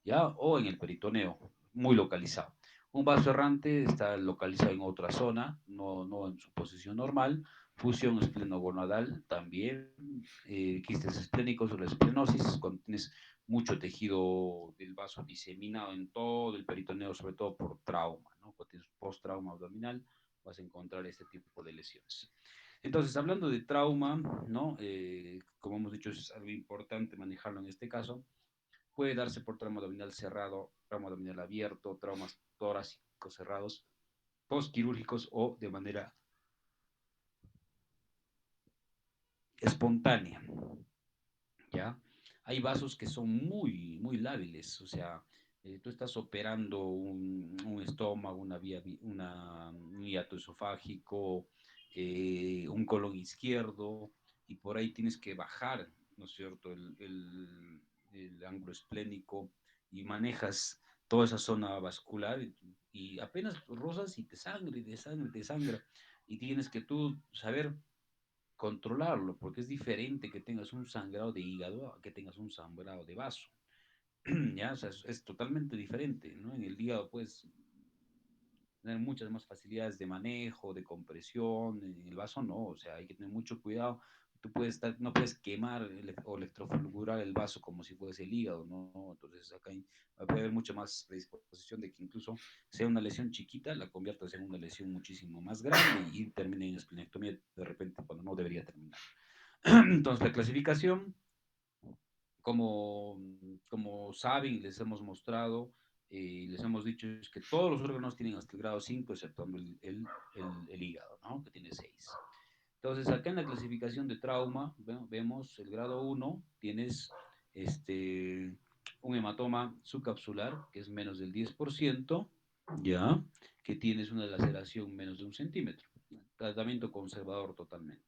¿ya? O en el peritoneo, muy localizado. Un vaso errante está localizado en otra zona, no en su posición normal. Fusión esplenogonadal también, quistes esplénicos o la esplenosis, cuando tienes mucho tejido del vaso diseminado en todo el peritoneo, sobre todo por trauma, ¿no? Cuando tienes post-trauma abdominal, vas a encontrar este tipo de lesiones. Entonces, hablando de trauma, ¿no? Como hemos dicho, es algo importante manejarlo en este caso. Puede darse por trauma abdominal cerrado, trauma abdominal abierto, traumas torácicos cerrados, postquirúrgicos o de manera espontánea, ¿ya? Hay vasos que son muy lábiles, o sea, tú estás operando un estómago, un hiato esofágico, un colon izquierdo, y por ahí tienes que bajar, ¿no es cierto?, el ángulo esplénico y manejas toda esa zona vascular y apenas rozas y te sangra, y tienes que tú saber controlarlo, porque es diferente que tengas un sangrado de hígado a que tengas un sangrado de vaso. ¿Ya? O sea, es totalmente diferente, ¿no? En el hígado puedes tener muchas más facilidades de manejo, de compresión, en el vaso no, o sea, hay que tener mucho cuidado. Tú puedes estar, no puedes quemar o electrofulgurar el vaso como si fuese el hígado, ¿no? Entonces acá puede haber mucha más predisposición de que incluso sea una lesión chiquita, la conviertas en una lesión muchísimo más grande y termine en esplenectomía de repente cuando no debería terminar. Entonces la clasificación, como, como saben y les hemos mostrado, les hemos dicho es que todos los órganos tienen hasta el grado 5, excepto el hígado, ¿no? Que tiene 6. Entonces, acá en la clasificación de trauma, vemos el grado 1, tienes un hematoma subcapsular, que es menos del 10%, ya, que tienes una laceración menos de 1 centímetro. Tratamiento conservador totalmente.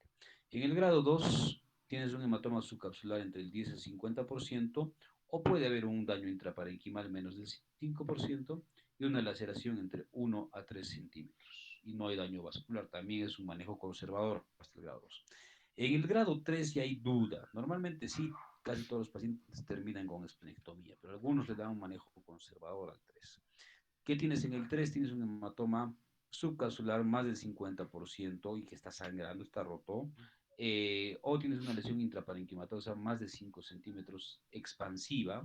En el grado 2, tienes un hematoma subcapsular entre el 10 y el 50%, o puede haber un daño intraparenquimal menos del 5% y una laceración entre 1 a 3 centímetros. Y no hay daño vascular, también es un manejo conservador hasta el grado 2. En el grado 3 ya hay duda. Normalmente sí, casi todos los pacientes terminan con esplenectomía, pero algunos le dan un manejo conservador al 3. ¿Qué tienes en el 3? Tienes un hematoma subcapsular más del 50% y que está sangrando, está roto. O tienes una lesión intraparenquimatosa más de 5 centímetros expansiva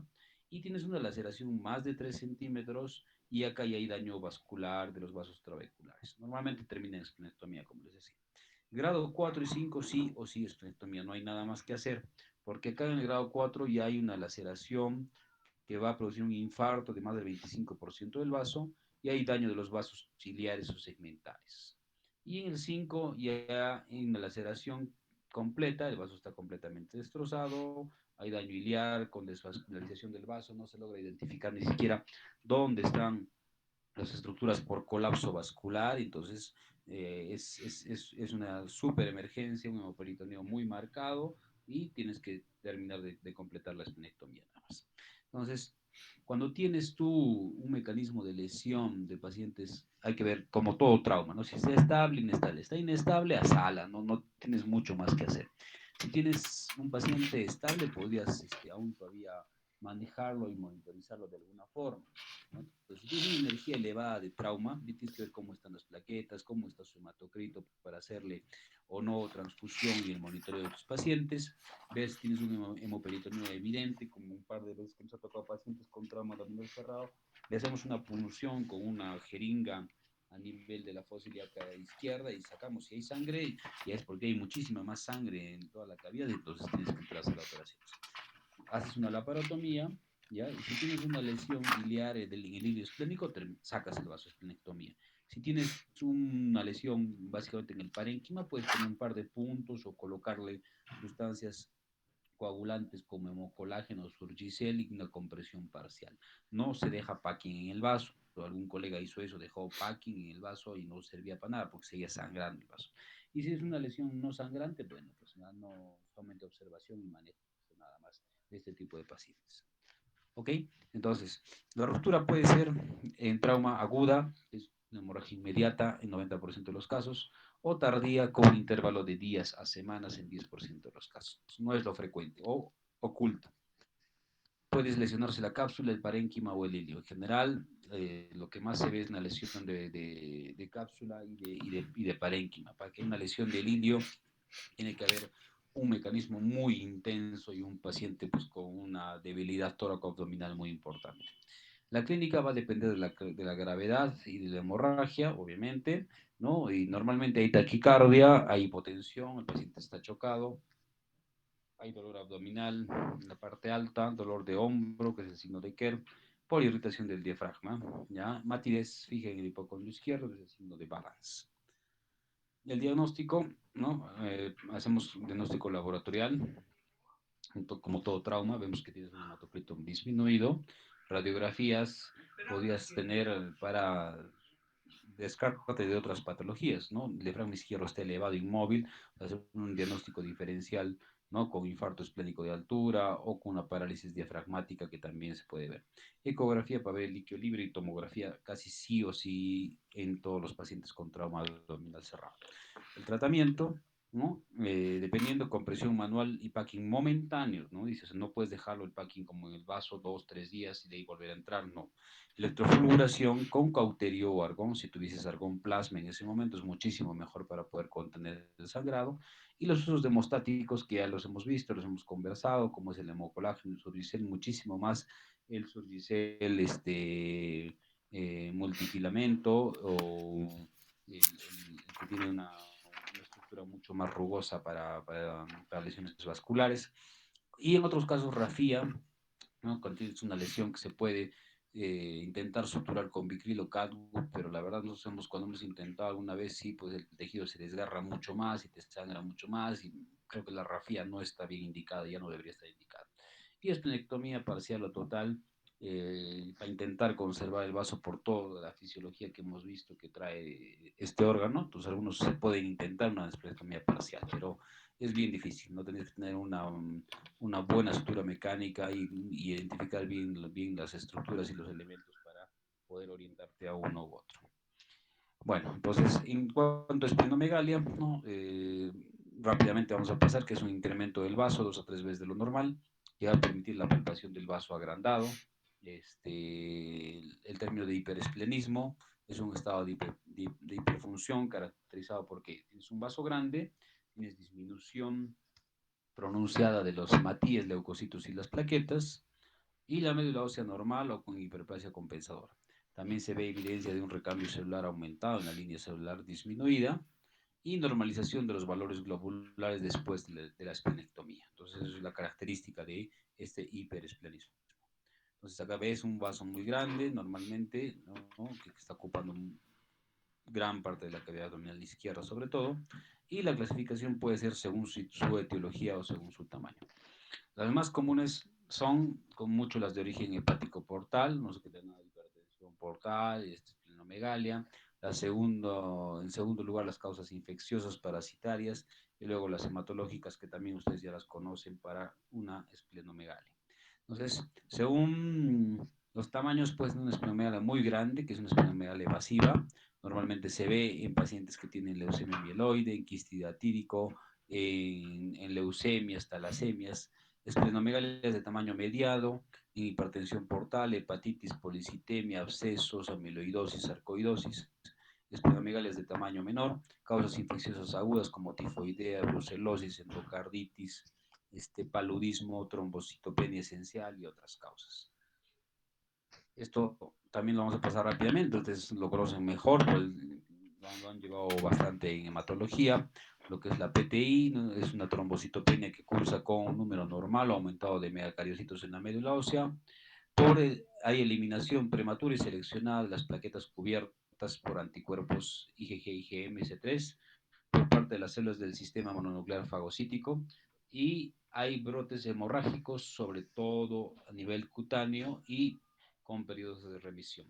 y tienes una laceración más de 3 centímetros y acá ya hay daño vascular de los vasos trabeculares. Normalmente termina en esplenectomía, como les decía. Grado 4 y 5 sí o sí esplenectomía, no hay nada más que hacer, porque acá en el grado 4 ya hay una laceración que va a producir un infarto de más del 25% del vaso y hay daño de los vasos ciliares o segmentales. Y en el 5 ya hay una laceración completa, el vaso está completamente destrozado, hay daño iliar con desvascularización del vaso, no se logra identificar ni siquiera dónde están las estructuras por colapso vascular, entonces es una super emergencia, un hemoperitoneo muy marcado y tienes que terminar de completar la esplenectomía nada más. Entonces, cuando tienes tú un mecanismo de lesión de pacientes, hay que ver como todo trauma, ¿no? Si está estable, inestable. Está inestable, a sala, no tienes mucho más que hacer. Si tienes un paciente estable, podrías aún todavía manejarlo y monitorizarlo de alguna forma, ¿no? Entonces, si tienes una energía elevada de trauma, tienes que ver cómo están las plaquetas, cómo está su hematocrito para hacerle o no transfusión y el monitoreo de tus pacientes. Ves, si tienes un hemoperitoneo evidente, como un par de veces que nos ha tocado pacientes con trauma abdominal cerrado, le hacemos una punción con una jeringa a nivel de la fosa ilíaca izquierda y sacamos si hay sangre, ya es porque hay muchísima más sangre en toda la cavidad, entonces tienes que entrar a hacer la operación. Haces una laparotomía ¿ya? Y si tienes una lesión biliar en el hilio esplénico, sacas el vasoesplenectomía. Si tienes una lesión básicamente en el parénquima, puedes poner un par de puntos o colocarle sustancias coagulantes como hemocolágeno, surgicel y una compresión parcial. No se deja packing en el vaso. Algún colega hizo eso, dejó packing en el vaso y no servía para nada porque seguía sangrando el vaso. Y si es una lesión no sangrante, bueno, pues no solamente observación y manejo nada más de este tipo de pacientes. ¿Ok? Entonces, la ruptura puede ser en trauma aguda, es una hemorragia inmediata en 90% de los casos, o tardía con un intervalo de días a semanas en 10% de los casos. No es lo frecuente, o oculta. Puedes lesionarse la cápsula, el parénquima o el hilio. En general, lo que más se ve es una lesión de cápsula y de parénquima. Para que haya una lesión del hilio, tiene que haber un mecanismo muy intenso y un paciente pues, con una debilidad tóraco-abdominal muy importante. La clínica va a depender de la gravedad y de la hemorragia, obviamente, ¿no? Y normalmente hay taquicardia, hay hipotensión, el paciente está chocado, hay dolor abdominal en la parte alta, dolor de hombro, que es el signo de Kerr, por irritación del diafragma, ¿ya? Matidez fija en el hipocondrio izquierdo, que es el signo de Balance. El diagnóstico, ¿no? Hacemos un diagnóstico laboratorial, como todo trauma, vemos que tienes un hematocrito disminuido, radiografías podías tener para descarte de otras patologías, ¿no? El diafragma izquierdo está elevado, inmóvil, hacer un diagnóstico diferencial, ¿no? Con infarto esplénico de altura o con una parálisis diafragmática que también se puede ver. Ecografía para ver el líquido libre y tomografía casi sí o sí en todos los pacientes con trauma abdominal cerrado. El tratamiento, ¿no? Dependiendo compresión manual y packing momentáneo, ¿no? Dices, no puedes dejarlo el packing como en el vaso 2, 3 días y de ahí volver a entrar, no. Electrofulguración con cauterio o argón, si tuvieses argón plasma en ese momento es muchísimo mejor para poder contener el sangrado. Y los usos de hemostáticos que ya los hemos visto, los hemos conversado, como es el hemocolágeno, el surgicel, muchísimo más el surgicel multifilamento o el que tiene una estructura mucho más rugosa para lesiones vasculares. Y en otros casos, rafía, ¿no? Cuando tienes una lesión que se puede intentar suturar con Vicryl Catgut, pero la verdad nosotros cuando hemos intentado alguna vez, sí, pues el tejido se desgarra mucho más y te sangra mucho más y creo que la rafía no está bien indicada, ya no debería estar indicada. Y esplenectomía parcial o total, para intentar conservar el vaso por toda la fisiología que hemos visto que trae este órgano. Entonces algunos se pueden intentar una esplenectomía parcial, pero es bien difícil, no tenés que tener una buena estructura mecánica y identificar bien las estructuras y los elementos para poder orientarte a uno u otro. Bueno, entonces, en cuanto a esplenomegalia, ¿no? Rápidamente vamos a pasar que es un incremento del vaso 2 a 3 veces de lo normal, que va a permitir la palpación del vaso agrandado. El término de hiperesplenismo es un estado de hiperfunción caracterizado porque tienes un vaso grande, tienes disminución pronunciada de los hematíes, leucocitos y las plaquetas, y la médula ósea normal o con hiperplasia compensadora. También se ve evidencia de un recambio celular aumentado en la línea celular disminuida y normalización de los valores globulares después de la esplenectomía. Entonces, esa es la característica de este hiperesplenismo. Entonces, acá ves un vaso muy grande, normalmente, ¿no? que está ocupando gran parte de la cavidad abdominal izquierda sobre todo, y la clasificación puede ser según su etiología o según su tamaño. Las más comunes son con mucho las de origen hepático portal, no sé qué tenga hipertensión portal, esplenomegalia. En segundo lugar, las causas infecciosas parasitarias y luego las hematológicas que también ustedes ya las conocen para una esplenomegalia. Entonces, según los tamaños, pues una esplenomegalia muy grande, que es una esplenomegalia evasiva, normalmente se ve en pacientes que tienen leucemia mieloide, en quistidatídico, en leucemias, talasemias, esplenomegalia de tamaño mediado, hipertensión portal, hepatitis, policitemia, abscesos, amiloidosis, sarcoidosis, esplenomegalia de tamaño menor, causas infecciosas agudas como tifoidea, brucelosis, endocarditis, paludismo, trombocitopenia esencial y otras causas. Esto también lo vamos a pasar rápidamente, ustedes lo conocen mejor, pues, lo han llevado bastante en hematología. Lo que es la PTI, ¿no? Es una trombocitopenia que cursa con un número normal o aumentado de megacariocitos en la médula ósea. hay eliminación prematura y seleccionada de las plaquetas cubiertas por anticuerpos IgG, IgM, S3 por parte de las células del sistema mononuclear fagocítico y hay brotes hemorrágicos, sobre todo a nivel cutáneo y con periodos de remisión.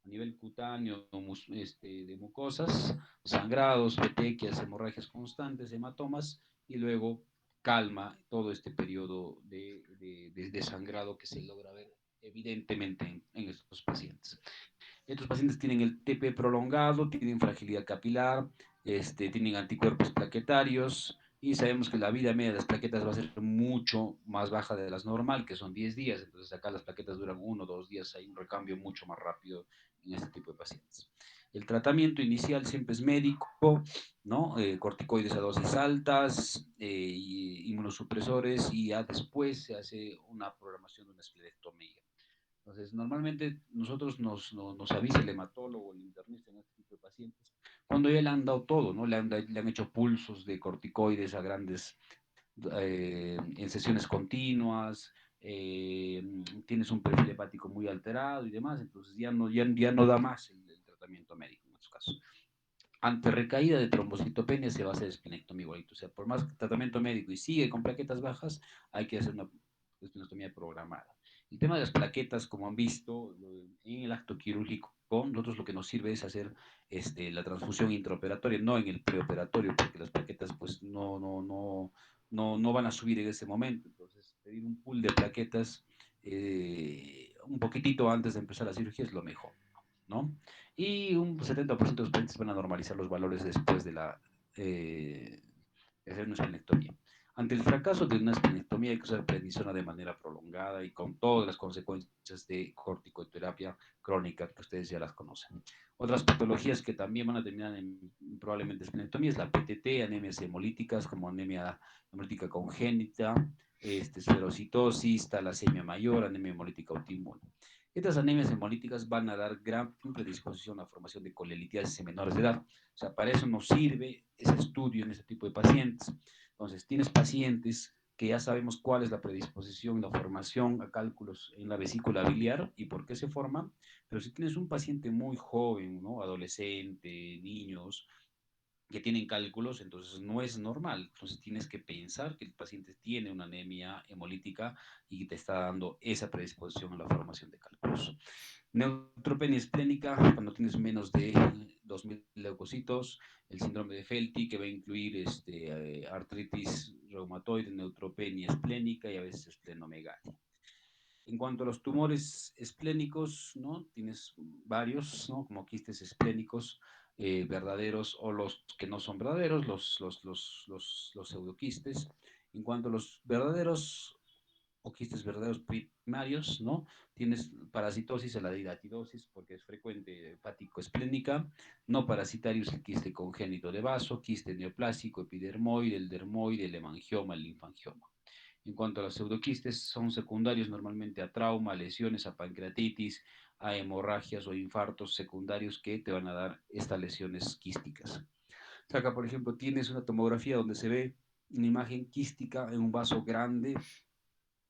A nivel cutáneo, de mucosas, sangrados, petequias, hemorragias constantes, hematomas y luego calma todo este periodo de sangrado que se logra ver evidentemente en estos pacientes. Estos pacientes tienen el TP prolongado, tienen fragilidad capilar, tienen anticuerpos plaquetarios y sabemos que la vida media de las plaquetas va a ser mucho más baja de las normal, que son 10 días. Entonces acá las plaquetas duran 1 o 2 días, hay un recambio mucho más rápido en este tipo de pacientes. El tratamiento inicial siempre es médico, ¿no? Corticoides a dosis altas, inmunosupresores y ya después se hace una programación de una esplenectomía. Entonces, normalmente nosotros nos avisa el hematólogo, el internista en este tipo de pacientes, cuando ya le han dado todo, ¿no? Le han hecho pulsos de corticoides a grandes, en sesiones continuas, tienes un perfil hepático muy alterado y demás, entonces ya no da más el tratamiento médico en estos casos. Ante recaída de trombocitopenia se va a hacer esplenectomía igualito, o sea, por más tratamiento médico y sigue con plaquetas bajas, hay que hacer una esplenectomía programada. El tema de las plaquetas, como han visto, en el acto quirúrgico, nosotros lo que nos sirve es hacer la transfusión intraoperatoria, no en el preoperatorio, porque las plaquetas pues no van a subir en ese momento. Entonces, pedir un pool de plaquetas un poquitito antes de empezar la cirugía es lo mejor, ¿no? Y un 70% de los pacientes van a normalizar los valores después de hacer una esplenectomía. Ante el fracaso de una esplenectomía hay que usar prednisona de manera prolongada y con todas las consecuencias de corticoterapia crónica que ustedes ya las conocen. Otras patologías que también van a terminar en probablemente esplenectomía es la PTT, anemias hemolíticas como anemia hemolítica congénita, esferocitosis, talasemia mayor, anemia hemolítica autoinmune. Estas anemias hemolíticas van a dar gran predisposición a la formación de colelitiasis en menores de edad. O sea, para eso nos sirve ese estudio en este tipo de pacientes. Entonces, tienes pacientes que ya sabemos cuál es la predisposición, la formación a cálculos en la vesícula biliar y por qué se forman, pero si tienes un paciente muy joven, ¿no? Adolescente, niños, que tienen cálculos, entonces no es normal. Entonces tienes que pensar que el paciente tiene una anemia hemolítica y te está dando esa predisposición a la formación de cálculos. Neutropenia esplénica, cuando tienes menos de 2.000 leucocitos, el síndrome de Felty, que va a incluir artritis reumatoide, neutropenia esplénica y a veces esplenomegalia. En cuanto a los tumores esplénicos, ¿no? Tienes varios, ¿no? Como quistes esplénicos verdaderos o los que no son verdaderos, los pseudoquistes. En cuanto a los verdaderos o quistes verdaderos primarios, ¿no? Tienes parasitosis a la hidatidosis, porque es frecuente, hepático esplénica, no parasitarios, el quiste congénito de vaso, quiste neoplásico, epidermoide, el dermoide, el hemangioma, el linfangioma. En cuanto a los pseudoquistes, son secundarios normalmente a trauma, a lesiones, a pancreatitis, a hemorragias o infartos secundarios que te van a dar estas lesiones quísticas. Acá, por ejemplo, tienes una tomografía donde se ve una imagen quística en un vaso grande,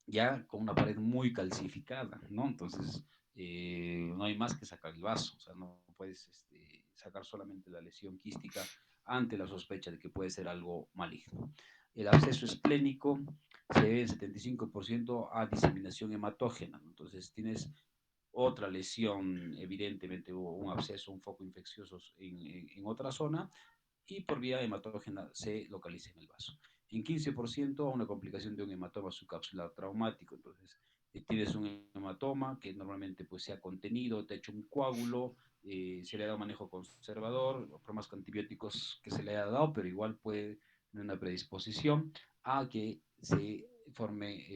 ya con una pared muy calcificada, ¿no? Entonces, no hay más que sacar el vaso, o sea, no puedes sacar solamente la lesión quística ante la sospecha de que puede ser algo maligno. El absceso esplénico se debe en 75% a diseminación hematógena, ¿no? Entonces tienes otra lesión, evidentemente hubo un absceso, un foco infeccioso en otra zona, y por vía hematógena se localiza en el vaso. En 15% una complicación de un hematoma subcapsular traumático. Entonces, tienes un hematoma que normalmente pues, se ha contenido, te ha hecho un coágulo, se le ha dado manejo conservador, por más antibióticos que se le haya dado, pero igual puede tener una predisposición a que se forme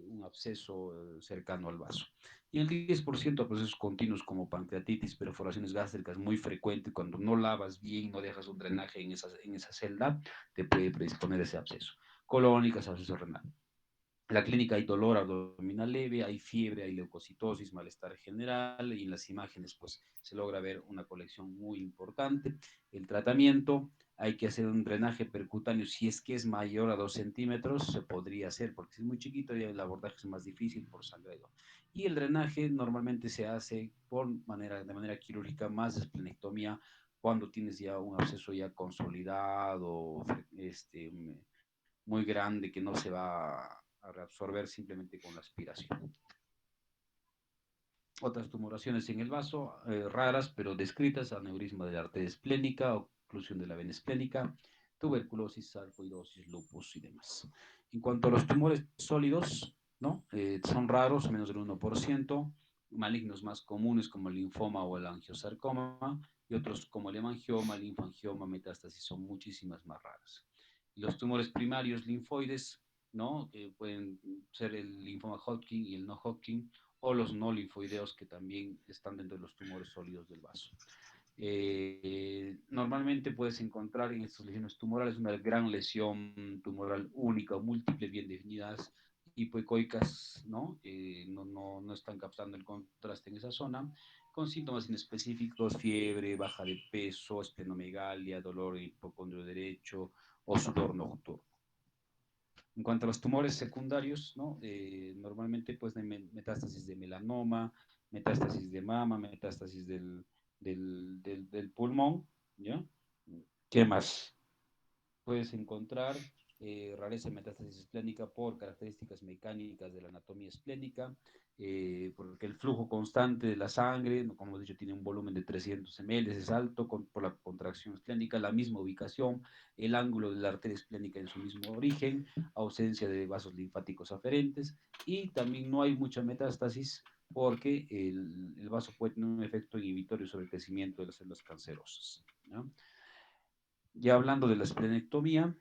un absceso cercano al vaso. Y el 10% de procesos continuos como pancreatitis, perforaciones gástricas, muy frecuente cuando no lavas bien, no dejas un drenaje en esa celda, te puede predisponer ese absceso. Colónicas, absceso renal. la clínica hay dolor abdominal leve, hay fiebre, hay leucocitosis, malestar general y en las imágenes pues se logra ver una colección muy importante. El tratamiento, hay que hacer un drenaje percutáneo, si es que es mayor a 2 centímetros se podría hacer, porque si es muy chiquito ya el abordaje es más difícil por sangrado. Y el drenaje normalmente se hace de manera quirúrgica, más esplenectomía, cuando tienes ya un absceso ya consolidado, muy grande que no se va a reabsorber simplemente con la aspiración. Otras tumoraciones en el vaso, raras pero descritas: aneurisma de la arteria esplénica, oclusión de la vena esplénica, tuberculosis, sarcoidosis, lupus y demás. En cuanto a los tumores sólidos, ¿no? Son raros, menos del 1%, malignos más comunes como el linfoma o el angiosarcoma, y otros como el hemangioma, linfangioma, metástasis, son muchísimas más raras. Y los tumores primarios linfoides, ¿no? Pueden ser el linfoma Hodgkin y el no Hodgkin, o los no linfoideos, que también están dentro de los tumores sólidos del vaso. Normalmente puedes encontrar en estas lesiones tumorales una gran lesión tumoral única o múltiple, bien definidas, hipoecoicas, ¿no? No están captando el contraste en esa zona, con síntomas inespecíficos: fiebre, baja de peso, esplenomegalia, dolor hipocondrio derecho o sudor nocturno. En cuanto a los tumores secundarios, ¿no? Normalmente pues de metástasis de melanoma, metástasis de mama, metástasis del pulmón, ¿ya? ¿Qué más? Puedes encontrar rareza de metástasis esplénica por características mecánicas de la anatomía esplénica, porque el flujo constante de la sangre, como hemos dicho, tiene un volumen de 300 ml, es alto por la contracción esplénica, la misma ubicación, el ángulo de la arteria esplénica en su mismo origen, ausencia de vasos linfáticos aferentes, y también no hay mucha metástasis porque el vaso puede tener un efecto inhibitorio sobre el crecimiento de las células cancerosas, ¿no? Ya hablando de la esplenectomía,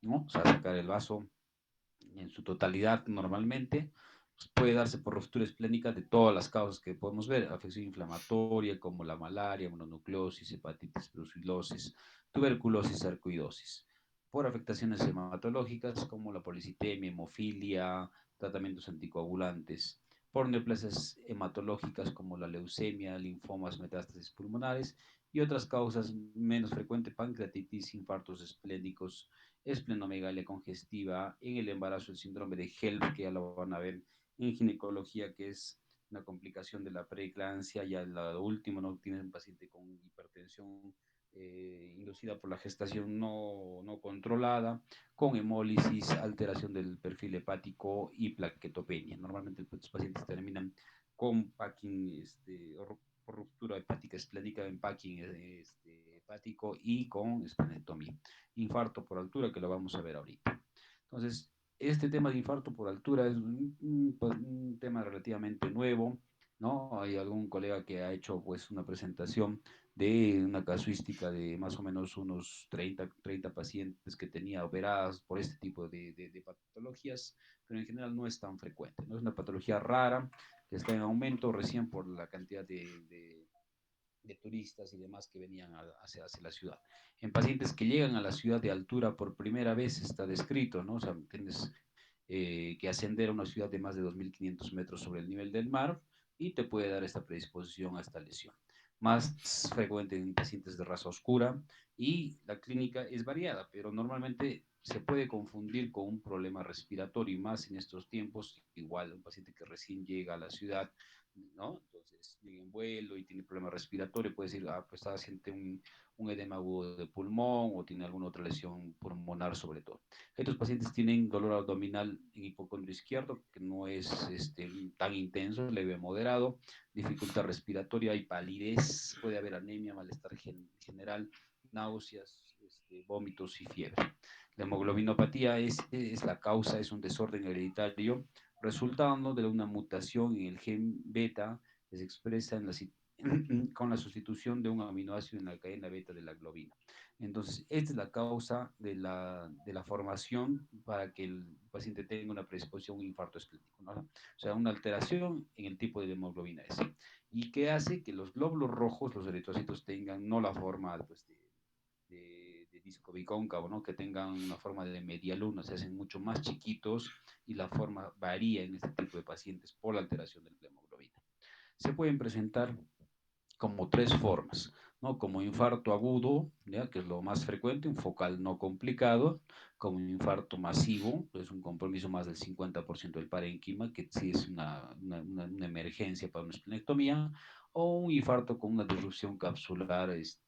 ¿no? O sea, sacar el vaso en su totalidad normalmente, pues puede darse por ruptura esplénica de todas las causas que podemos ver: afección inflamatoria como la malaria, mononucleosis, hepatitis, brucelosis, tuberculosis, sarcoidosis; por afectaciones hematológicas como la policitemia, hemofilia, tratamientos anticoagulantes; por neoplasias hematológicas como la leucemia, linfomas, metástasis pulmonares; y otras causas menos frecuentes: pancreatitis, infartos esplénicos, esplenomegalia congestiva; en el embarazo el síndrome de HELP, que ya lo van a ver en ginecología, que es una complicación de la preeclampsia; ya lo último, no tiene un paciente con hipertensión inducida por la gestación no controlada, con hemólisis, alteración del perfil hepático y plaquetopenia. Normalmente estos pacientes terminan con packing, por ruptura hepática esplénica, en packing hepático y con esplenectomía; infarto por altura, que lo vamos a ver ahorita. Entonces, este tema de infarto por altura es un tema relativamente nuevo, ¿no? Hay algún colega que ha hecho pues una presentación de una casuística de más o menos unos 30 pacientes que tenía operadas por este tipo de patologías, pero en general no es tan frecuente, no es una patología rara que está en aumento recién por la cantidad de turistas y demás que venían hacia la ciudad. En pacientes que llegan a la ciudad de altura por primera vez está descrito, ¿no? O sea, tienes que ascender a una ciudad de más de 2.500 metros sobre el nivel del mar y te puede dar esta predisposición a esta lesión. Más frecuente en pacientes de raza oscura, y la clínica es variada, pero normalmente se puede confundir con un problema respiratorio, y más en estos tiempos. Igual un paciente que recién llega a la ciudad, ¿no? Entonces llega en vuelo y tiene problema respiratorio, puede decir, pues siente un edema agudo de pulmón o tiene alguna otra lesión pulmonar sobre todo. Estos pacientes tienen dolor abdominal en hipocondrio izquierdo, que no es tan intenso, leve moderado, dificultad respiratoria y palidez, puede haber anemia, malestar general, náuseas, vómitos y fiebre. La hemoglobinopatía es la causa, es un desorden hereditario resultando de una mutación en el gen beta que se expresa con la sustitución de un aminoácido en la cadena beta de la globina. Entonces, esta es la causa de la formación para que el paciente tenga una predisposición a un infarto esplénico, ¿no? O sea, una alteración en el tipo de hemoglobina S. ¿Y qué hace? Que los glóbulos rojos, los eritrocitos, tengan no la forma pues, de de disco bicóncavo, ¿no? Que tengan una forma de media luna, se hacen mucho más chiquitos y la forma varía en este tipo de pacientes por la alteración de la hemoglobina. Se pueden presentar como tres formas, ¿no? Como infarto agudo, ¿ya? Que es lo más frecuente, un focal no complicado, como un infarto masivo, es un compromiso más del 50% del parénquima, que sí es una emergencia para una esplenectomía, o un infarto con una disrupción capsular, es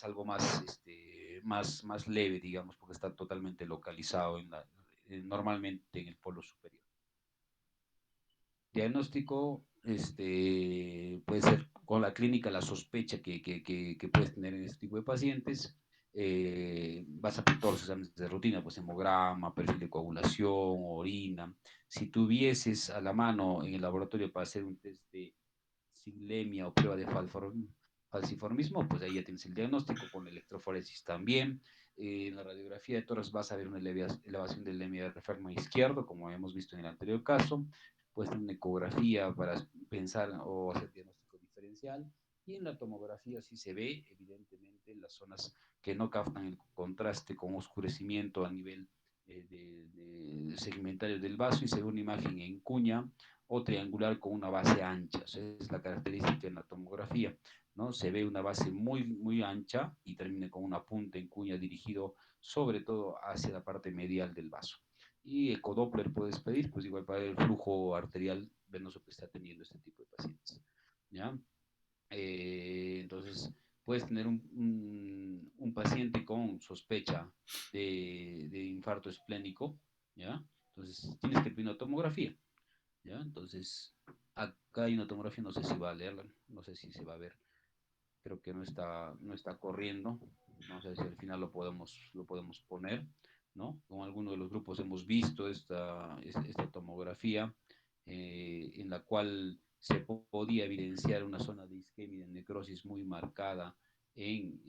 algo más, más leve, digamos, porque está totalmente localizado normalmente en el polo superior. Diagnóstico, puede ser con la clínica, la sospecha que puedes tener en este tipo de pacientes. Vas a hacer todos los exámenes de rutina, pues hemograma, perfil de coagulación, orina. Si tuvieses a la mano en el laboratorio para hacer un test de siglemia o prueba de falciformismo, pues ahí ya tienes el diagnóstico con electroforesis también. En la radiografía de tórax vas a ver una elevación del hemisferio izquierdo, como hemos visto en el anterior caso. Puedes tener una ecografía para pensar o hacer diagnóstico diferencial. Y en la tomografía sí se ve, evidentemente, las zonas que no captan el contraste con oscurecimiento a nivel de segmentario del vaso, y se ve una imagen en cuña o triangular con una base ancha. O sea, es la característica en la tomografía, ¿no? Se ve una base muy, muy ancha y termina con una punta en cuña dirigido sobre todo hacia la parte medial del vaso. Y ecodoppler puedes pedir, pues igual para el flujo arterial venoso que está teniendo este tipo de pacientes, ¿ya? Entonces, puedes tener un paciente con sospecha de infarto esplénico, ¿ya? Entonces, tienes que pedir una tomografía, ¿ya? Entonces, acá hay una tomografía, no sé si va a leerla, no sé si se va a ver, creo que no está corriendo, no sé si al final lo podemos poner, ¿no? Con alguno de los grupos hemos visto esta tomografía, en la cual se podía evidenciar una zona de isquemia, de necrosis muy marcada en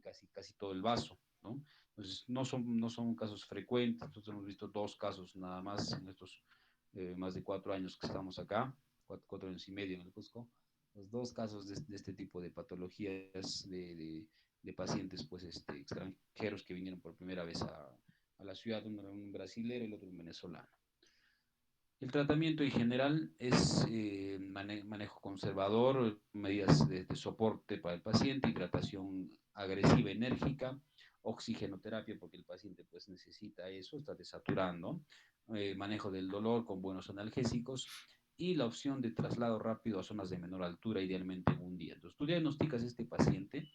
casi todo el vaso, ¿no? Entonces, no son casos frecuentes. Nosotros hemos visto 2 casos nada más en estos más de 4 años que estamos acá, 4 años y medio en el Cusco. Los 2 casos de este tipo de patologías de pacientes, pues, extranjeros que vinieron por primera vez a la ciudad, un brasilero y el otro un venezolano. El tratamiento en general es manejo conservador, medidas de soporte para el paciente, hidratación agresiva, enérgica, oxigenoterapia porque el paciente pues necesita eso, está desaturando, manejo del dolor con buenos analgésicos y la opción de traslado rápido a zonas de menor altura, idealmente en un día. Entonces tú diagnosticas a este paciente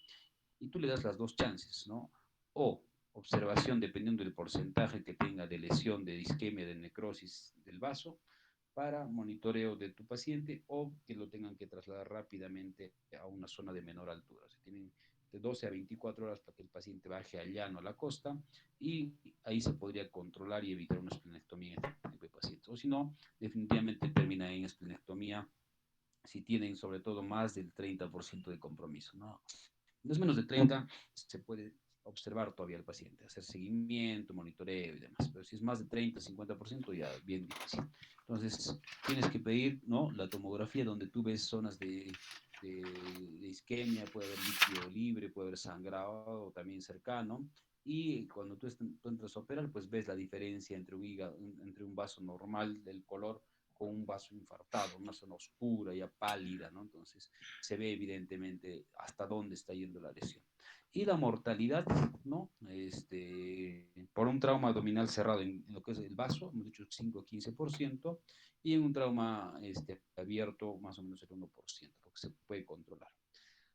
y tú le das las dos chances, ¿no? O observación dependiendo del porcentaje que tenga de lesión, de isquemia, de necrosis del vaso, para monitoreo de tu paciente, o que lo tengan que trasladar rápidamente a una zona de menor altura. O sea, tienen de 12 a 24 horas para que el paciente baje al llano, a la costa, y ahí se podría controlar y evitar una esplenectomía en este tipo de pacientes. O si no, definitivamente termina en esplenectomía si tienen sobre todo más del 30% de compromiso, ¿no? No es menos de 30, se puede observar todavía al paciente, hacer seguimiento, monitoreo y demás, pero si es más de 30, 50%, ya bien difícil. Entonces, tienes que pedir, ¿no? La tomografía donde tú ves zonas de isquemia, puede haber líquido libre, puede haber sangrado también cercano, y cuando tú entras a operar, pues ves la diferencia entre entre un vaso normal del color con un vaso infartado, una zona oscura, ya pálida, ¿no? Entonces se ve evidentemente hasta dónde está yendo la lesión. Y la mortalidad, ¿no? Por un trauma abdominal cerrado en lo que es el vaso, hemos dicho 5 a 15%, y en un trauma abierto más o menos el 1%, lo que se puede controlar.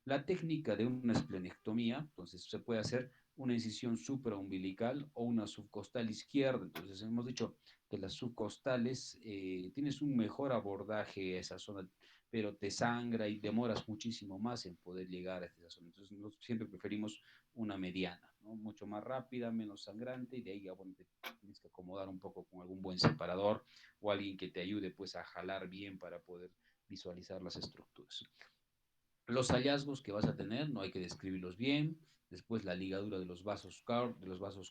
La técnica de una esplenectomía, entonces se puede hacer una incisión supraumbilical o una subcostal izquierda. Entonces hemos dicho que las subcostales tienes un mejor abordaje a esa zona, pero te sangra y demoras muchísimo más en poder llegar a esa zona. Entonces nosotros siempre preferimos una mediana, ¿no? Mucho más rápida, menos sangrante, y de ahí bueno, te tienes que acomodar un poco con algún buen separador o alguien que te ayude pues a jalar bien para poder visualizar las estructuras. Los hallazgos que vas a tener, no hay que describirlos bien. Después la ligadura de los vasos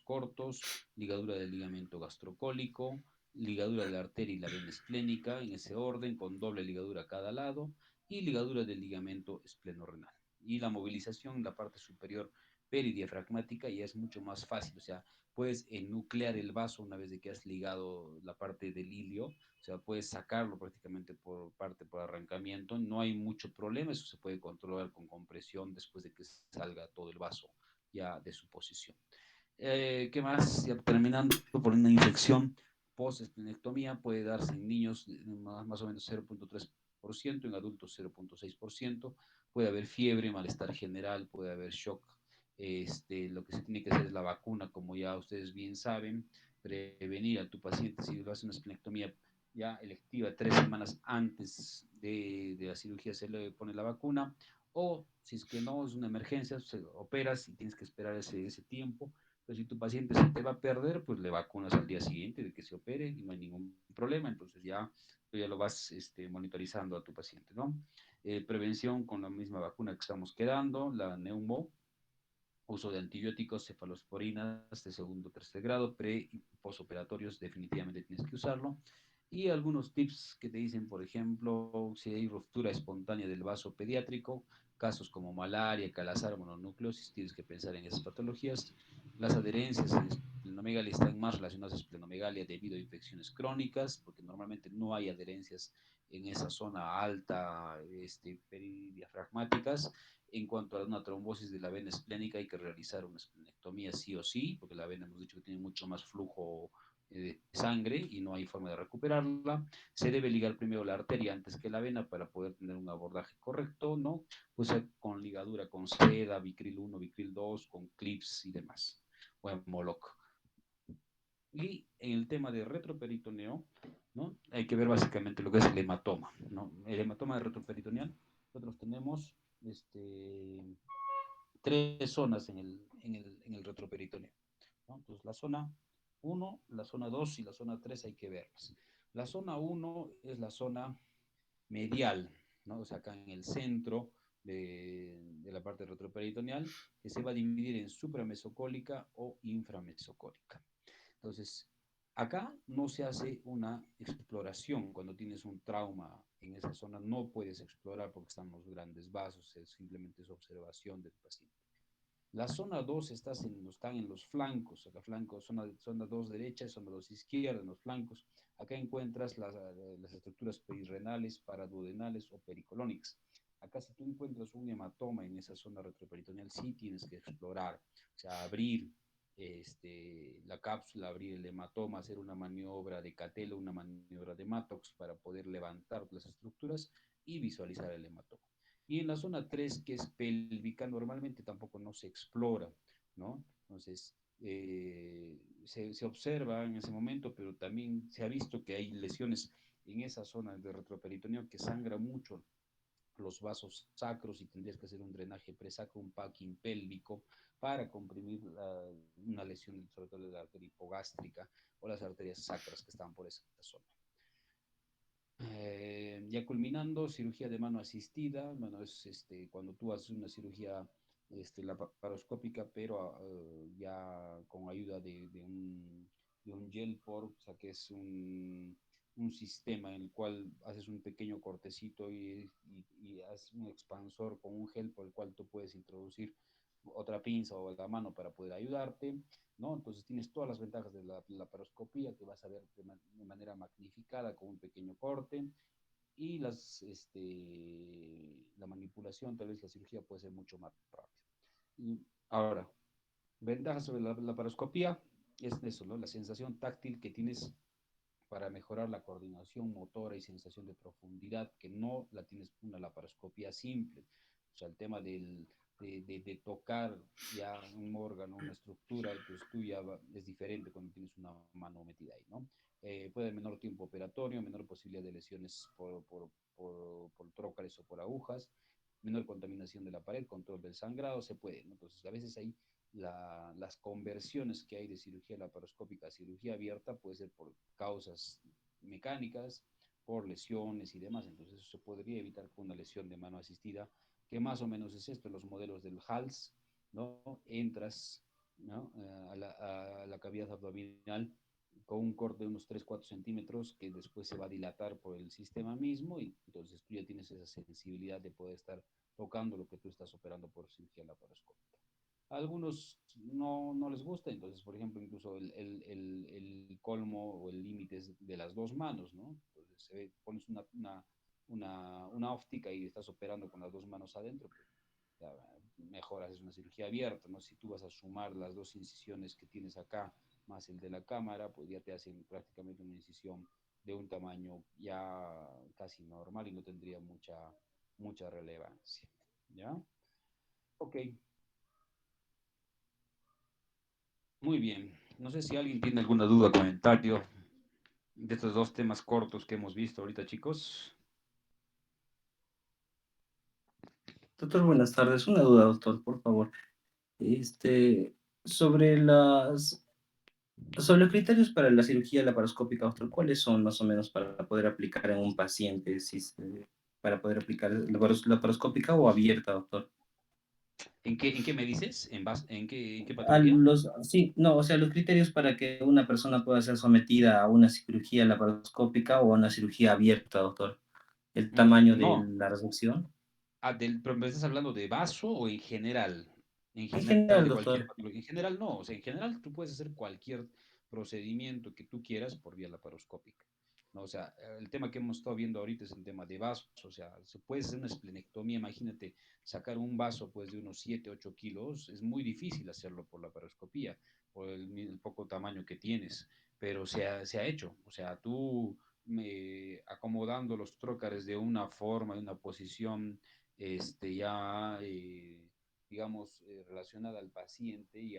cortos, ligadura del ligamento gastrocólico, ligadura de la arteria y la vena esplénica, en ese orden, con doble ligadura a cada lado, y ligadura del ligamento esplenorrenal. Y la movilización en la parte superior peridiafragmática ya es mucho más fácil, o sea, puedes enuclear el vaso una vez de que has ligado la parte del hilio, o sea, puedes sacarlo prácticamente por arrancamiento, no hay mucho problema, eso se puede controlar con compresión después de que salga todo el vaso ya de su posición. ¿Qué más? Ya terminando por una infección post-esplenectomía puede darse en niños más o menos 0.3%, en adultos 0.6%, puede haber fiebre, malestar general, puede haber shock. Lo que se tiene que hacer es la vacuna, como ya ustedes bien saben, prevenir a tu paciente si lo hace una esplenectomía ya electiva 3 semanas antes de la cirugía se le pone la vacuna, o si es que no es una emergencia, se operas y tienes que esperar ese tiempo. Pero si tu paciente se te va a perder, pues le vacunas al día siguiente de que se opere y no hay ningún problema. Entonces tú ya lo vas monitorizando a tu paciente, ¿no? Prevención con la misma vacuna que estamos quedando, la neumo, uso de antibióticos, cefalosporinas de segundo o tercer grado, pre y posoperatorios, definitivamente tienes que usarlo. Y algunos tips que te dicen, por ejemplo, si hay ruptura espontánea del vaso pediátrico, casos como malaria, calazar, mononucleosis, tienes que pensar en esas patologías. Las adherencias en esplenomegalia están más relacionadas a esplenomegalia debido a infecciones crónicas, porque normalmente no hay adherencias en esa zona alta peridiafragmáticas. En cuanto a una trombosis de la vena esplénica, hay que realizar una esplenectomía sí o sí, porque la vena hemos dicho que tiene mucho más flujo de sangre y no hay forma de recuperarla. Se debe ligar primero la arteria antes que la vena para poder tener un abordaje correcto, ¿no? Pues con ligadura, con seda, Vicril 1, Vicril 2, con clips y demás, o en Moloc. Y en el tema de retroperitoneo, ¿no? Hay que ver básicamente lo que es el hematoma, ¿no? El hematoma de retroperitoneal, nosotros tenemos tres zonas en el retroperitoneo, ¿no? Entonces, la zona 1, la zona 2 y la zona 3 hay que verlas. La zona 1 es la zona medial, ¿no? O sea, acá en el centro de la parte retroperitoneal, que se va a dividir en supramesocólica o inframesocólica. Entonces, acá no se hace una exploración. Cuando tienes un trauma en esa zona, no puedes explorar porque están los grandes vasos, simplemente es observación del paciente. La zona 2 están en los flancos, acá flancos, zona 2 derecha y zona 2 izquierda, en los flancos. Acá encuentras las estructuras perirenales, paraduodenales o pericolónicas. Acá si tú encuentras un hematoma en esa zona retroperitoneal, sí tienes que explorar, o sea, abrir la cápsula, abrir el hematoma, hacer una maniobra de Catelo, una maniobra de Mattox para poder levantar las estructuras y visualizar el hematoma. Y en la zona 3, que es pélvica, normalmente tampoco no se explora, ¿no? Entonces, se observa en ese momento, pero también se ha visto que hay lesiones en esa zona de retroperitoneo que sangra mucho los vasos sacros y tendrías que hacer un drenaje presacro, un packing pélvico para comprimir una lesión, sobre todo de la arteria hipogástrica o las arterias sacras que están por esa zona. Ya culminando, cirugía de mano asistida, bueno, es cuando tú haces una cirugía laparoscópica, pero ya con ayuda de un gel por, o sea, que es un sistema en el cual haces un pequeño cortecito y haces un expansor con un gel por el cual tú puedes introducir otra pinza o la mano para poder ayudarte, ¿no? Entonces tienes todas las ventajas de la laparoscopía que vas a ver de manera magnificada con un pequeño corte y la manipulación, tal vez la cirugía puede ser mucho más rápida. Y ahora, ventajas sobre la laparoscopía es eso, ¿no? La sensación táctil que tienes para mejorar la coordinación motora y sensación de profundidad, que no la tienes con una laparoscopía simple. O sea, el tema de tocar ya un órgano, una estructura, pues tú ya es diferente cuando tienes una mano metida ahí, ¿no? Puede haber menor tiempo operatorio, menor posibilidad de lesiones por trócares o por agujas, menor contaminación de la pared, control del sangrado, se puede, ¿no? Entonces, a veces hay las conversiones que hay de cirugía laparoscópica a cirugía abierta puede ser por causas mecánicas, por lesiones y demás. Entonces eso se podría evitar con una lesión de mano asistida, que más o menos es esto, los modelos del HALS, ¿no? Entras, ¿no? a la cavidad abdominal con un corte de unos 3-4 centímetros que después se va a dilatar por el sistema mismo y entonces tú ya tienes esa sensibilidad de poder estar tocando lo que tú estás operando por cirugía laparoscópica. A algunos no les gusta, entonces, por ejemplo, incluso el colmo o el límite es de las dos manos, ¿no? Entonces, pones una óptica y estás operando con las dos manos adentro, pues, ya, mejor haces una cirugía abierta, ¿no? Si tú vas a sumar las dos incisiones que tienes acá más el de la cámara, pues ya te hacen prácticamente una incisión de un tamaño ya casi normal y no tendría mucha relevancia, ¿ya? Ok, muy bien. No sé si alguien tiene alguna duda o comentario de estos dos temas cortos que hemos visto ahorita, chicos. Doctor, buenas tardes. Una duda, doctor, por favor. Sobre sobre los criterios para la cirugía laparoscópica, doctor, ¿cuáles son más o menos para poder aplicar en un paciente, para poder aplicar laparoscópica o abierta, doctor? ¿En qué me dices? ¿En qué A patología? los, sí, no, o sea, los criterios para que una persona pueda ser sometida a una cirugía laparoscópica o a una cirugía abierta, doctor. El tamaño de No, la reducción. pero ¿me estás hablando de vaso o en general? En En general general, de cualquier doctor. patología. En general no, o sea, en general tú puedes hacer cualquier procedimiento que tú quieras por vía laparoscópica. ¿No? O sea, el tema que hemos estado viendo ahorita es el tema de vasos, o sea, se puede hacer una esplenectomía, imagínate, sacar un vaso pues de unos 7 8 kilos, es muy difícil hacerlo por laparoscopía, por el poco tamaño que tienes, pero se ha hecho, o sea, tú acomodando los trócares de una forma, de una posición ya, digamos, relacionada al paciente y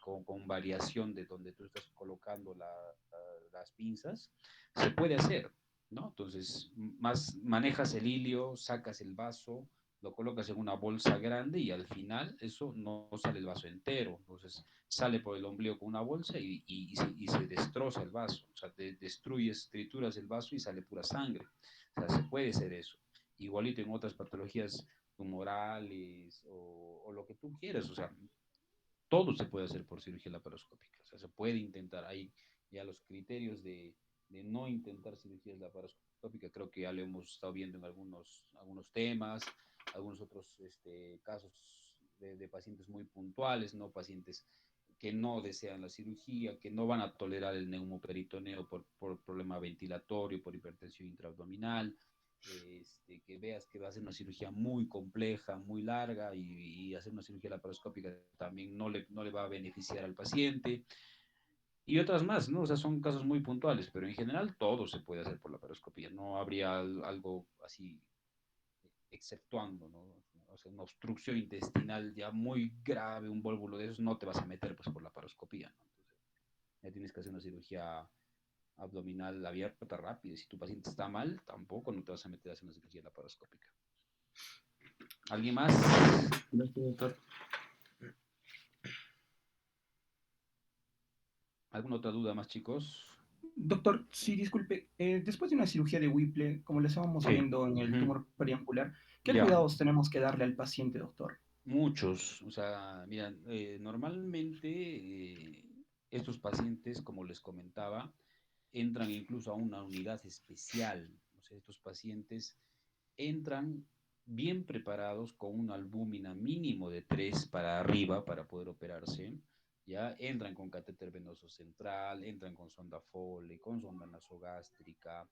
con variación de donde tú estás colocando las pinzas, se puede hacer, ¿no? Entonces, más manejas el hilio, sacas el vaso, lo colocas en una bolsa grande y al final eso no sale el vaso entero, entonces sale por el ombligo con una bolsa y se destroza el vaso, o sea, destruyes, trituras el vaso y sale pura sangre, o sea, se puede hacer eso. Igualito en otras patologías tumorales o lo que tú quieras, o sea, todo se puede hacer por cirugía laparoscópica, o sea, se puede intentar. Hay ya los criterios de no intentar cirugía laparoscópica, creo que ya lo hemos estado viendo en algunos temas, algunos otros casos de pacientes muy puntuales, no pacientes que no desean la cirugía, que no van a tolerar el neumoperitoneo por problema ventilatorio, por hipertensión intraabdominal, que veas que va a ser una cirugía muy compleja, muy larga y hacer una cirugía laparoscópica también no le va a beneficiar al paciente y otras más, ¿no? O sea, son casos muy puntuales, pero en general todo se puede hacer por laparoscopía, no habría algo así exceptuando, ¿no? O sea, una obstrucción intestinal ya muy grave, un vólvulo de esos, no te vas a meter pues por laparoscopía, ¿no? Entonces, ya tienes que hacer una cirugía abdominal abierta rápida. Si tu paciente está mal, tampoco no te vas a meter a hacer una cirugía laparoscópica. ¿Alguien más? Gracias, doctor. ¿Alguna otra duda más, chicos? Doctor, sí, disculpe, después de una cirugía de Whipple, como le estábamos Sí. viendo en el Ujú. tumor periangular, ¿qué Ya, cuidados tenemos que darle al paciente, doctor? muchos. O sea, mira, normalmente estos pacientes, como les comentaba, entran incluso a una unidad especial. O sea, estos pacientes entran bien preparados con una albúmina mínimo de 3 para arriba para poder operarse. Ya entran con catéter venoso central, entran con sonda Foley, con sonda nasogástrica.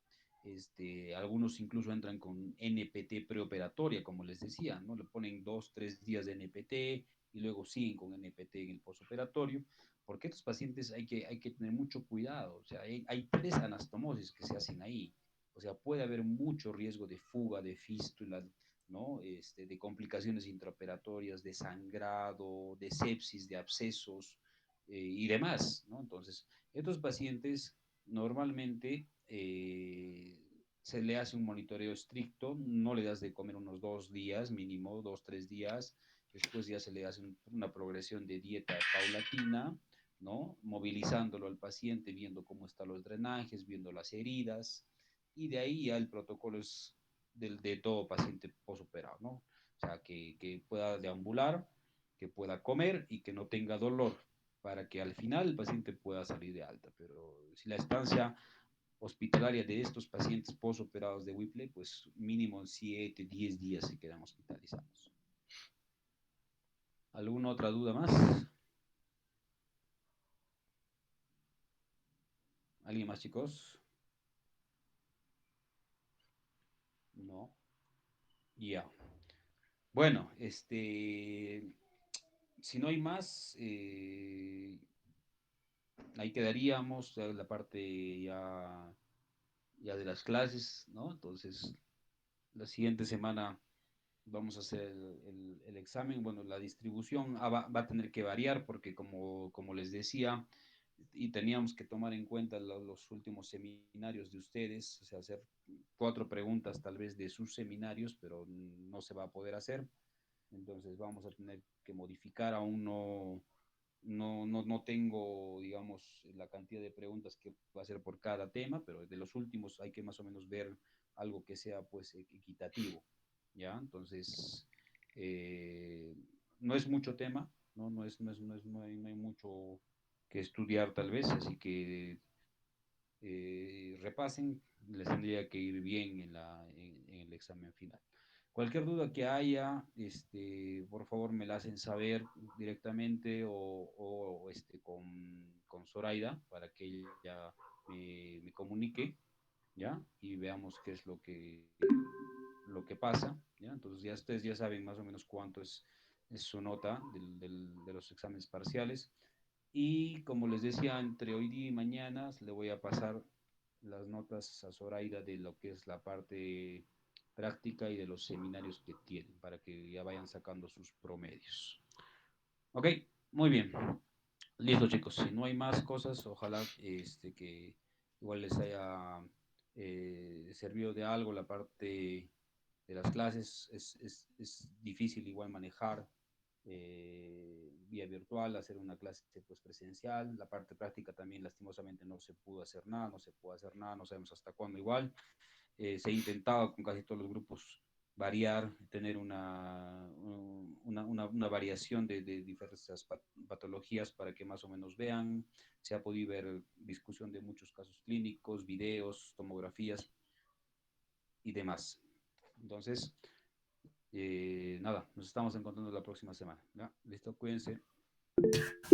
Algunos incluso entran con NPT preoperatoria, como les decía, ¿no? Le ponen 2, 3 días de NPT y luego siguen con NPT en el posoperatorio, porque estos pacientes hay que tener mucho cuidado. O sea, hay 3 anastomosis que se hacen ahí. O sea, puede haber mucho riesgo de fuga, de fístula, ¿no? De complicaciones intraoperatorias, de sangrado, de sepsis, de abscesos y demás, ¿no? Entonces, estos pacientes normalmente se le hace un monitoreo estricto, no le das de comer unos 2 días, mínimo 2, 3 días, después ya se le hace una progresión de dieta paulatina, ¿no? Movilizándolo al paciente, viendo cómo están los drenajes, viendo las heridas, y de ahí ya el protocolo es de todo paciente posoperado, ¿no? O sea, que pueda deambular, que pueda comer y que no tenga dolor, para que al final el paciente pueda salir de alta. Pero si la estancia hospitalaria de estos pacientes posoperados de Whipple, pues mínimo 7, 10 días se quedan hospitalizados. ¿Alguna otra duda más? ¿Alguien más, chicos? No. Ya. Bueno, si no hay más, ahí quedaríamos, ya la parte ya de las clases, ¿no? Entonces, la siguiente semana vamos a hacer el examen. Bueno, la distribución va a tener que variar porque como les decía, y teníamos que tomar en cuenta los últimos seminarios de ustedes, o sea, hacer 4 preguntas tal vez de sus seminarios, pero no se va a poder hacer. Entonces vamos a tener que modificar, aún no tengo, digamos, la cantidad de preguntas que va a ser por cada tema, pero de los últimos hay que más o menos ver algo que sea pues equitativo, ¿ya? Entonces, eh, no es mucho tema, ¿no? No hay mucho que estudiar tal vez, así que repasen, les tendría que ir bien en el examen final. Cualquier duda que haya, por favor me la hacen saber directamente o con Zoraida para que ella me comunique, ¿ya? Y veamos qué es lo que pasa, ¿ya? Entonces ya ustedes ya saben más o menos cuánto es su nota de los exámenes parciales. Y como les decía, entre hoy día y mañana le voy a pasar las notas a Zoraida de lo que es la parte práctica y de los seminarios que tienen, para que ya vayan sacando sus promedios. Ok, muy bien. Listo, chicos. Si no hay más cosas, ojalá que igual les haya servido de algo la parte de las clases. Es difícil igual manejar vía virtual, hacer una clase pues, presencial. La parte práctica también lastimosamente no se pudo hacer nada, no se puede hacer nada, no sabemos hasta cuándo igual. Se ha intentado con casi todos los grupos variar, tener una variación de diversas patologías para que más o menos vean. Se ha podido ver discusión de muchos casos clínicos, videos, tomografías y demás. Entonces, nada, nos estamos encontrando la próxima semana. ¿Ya? Listo, cuídense.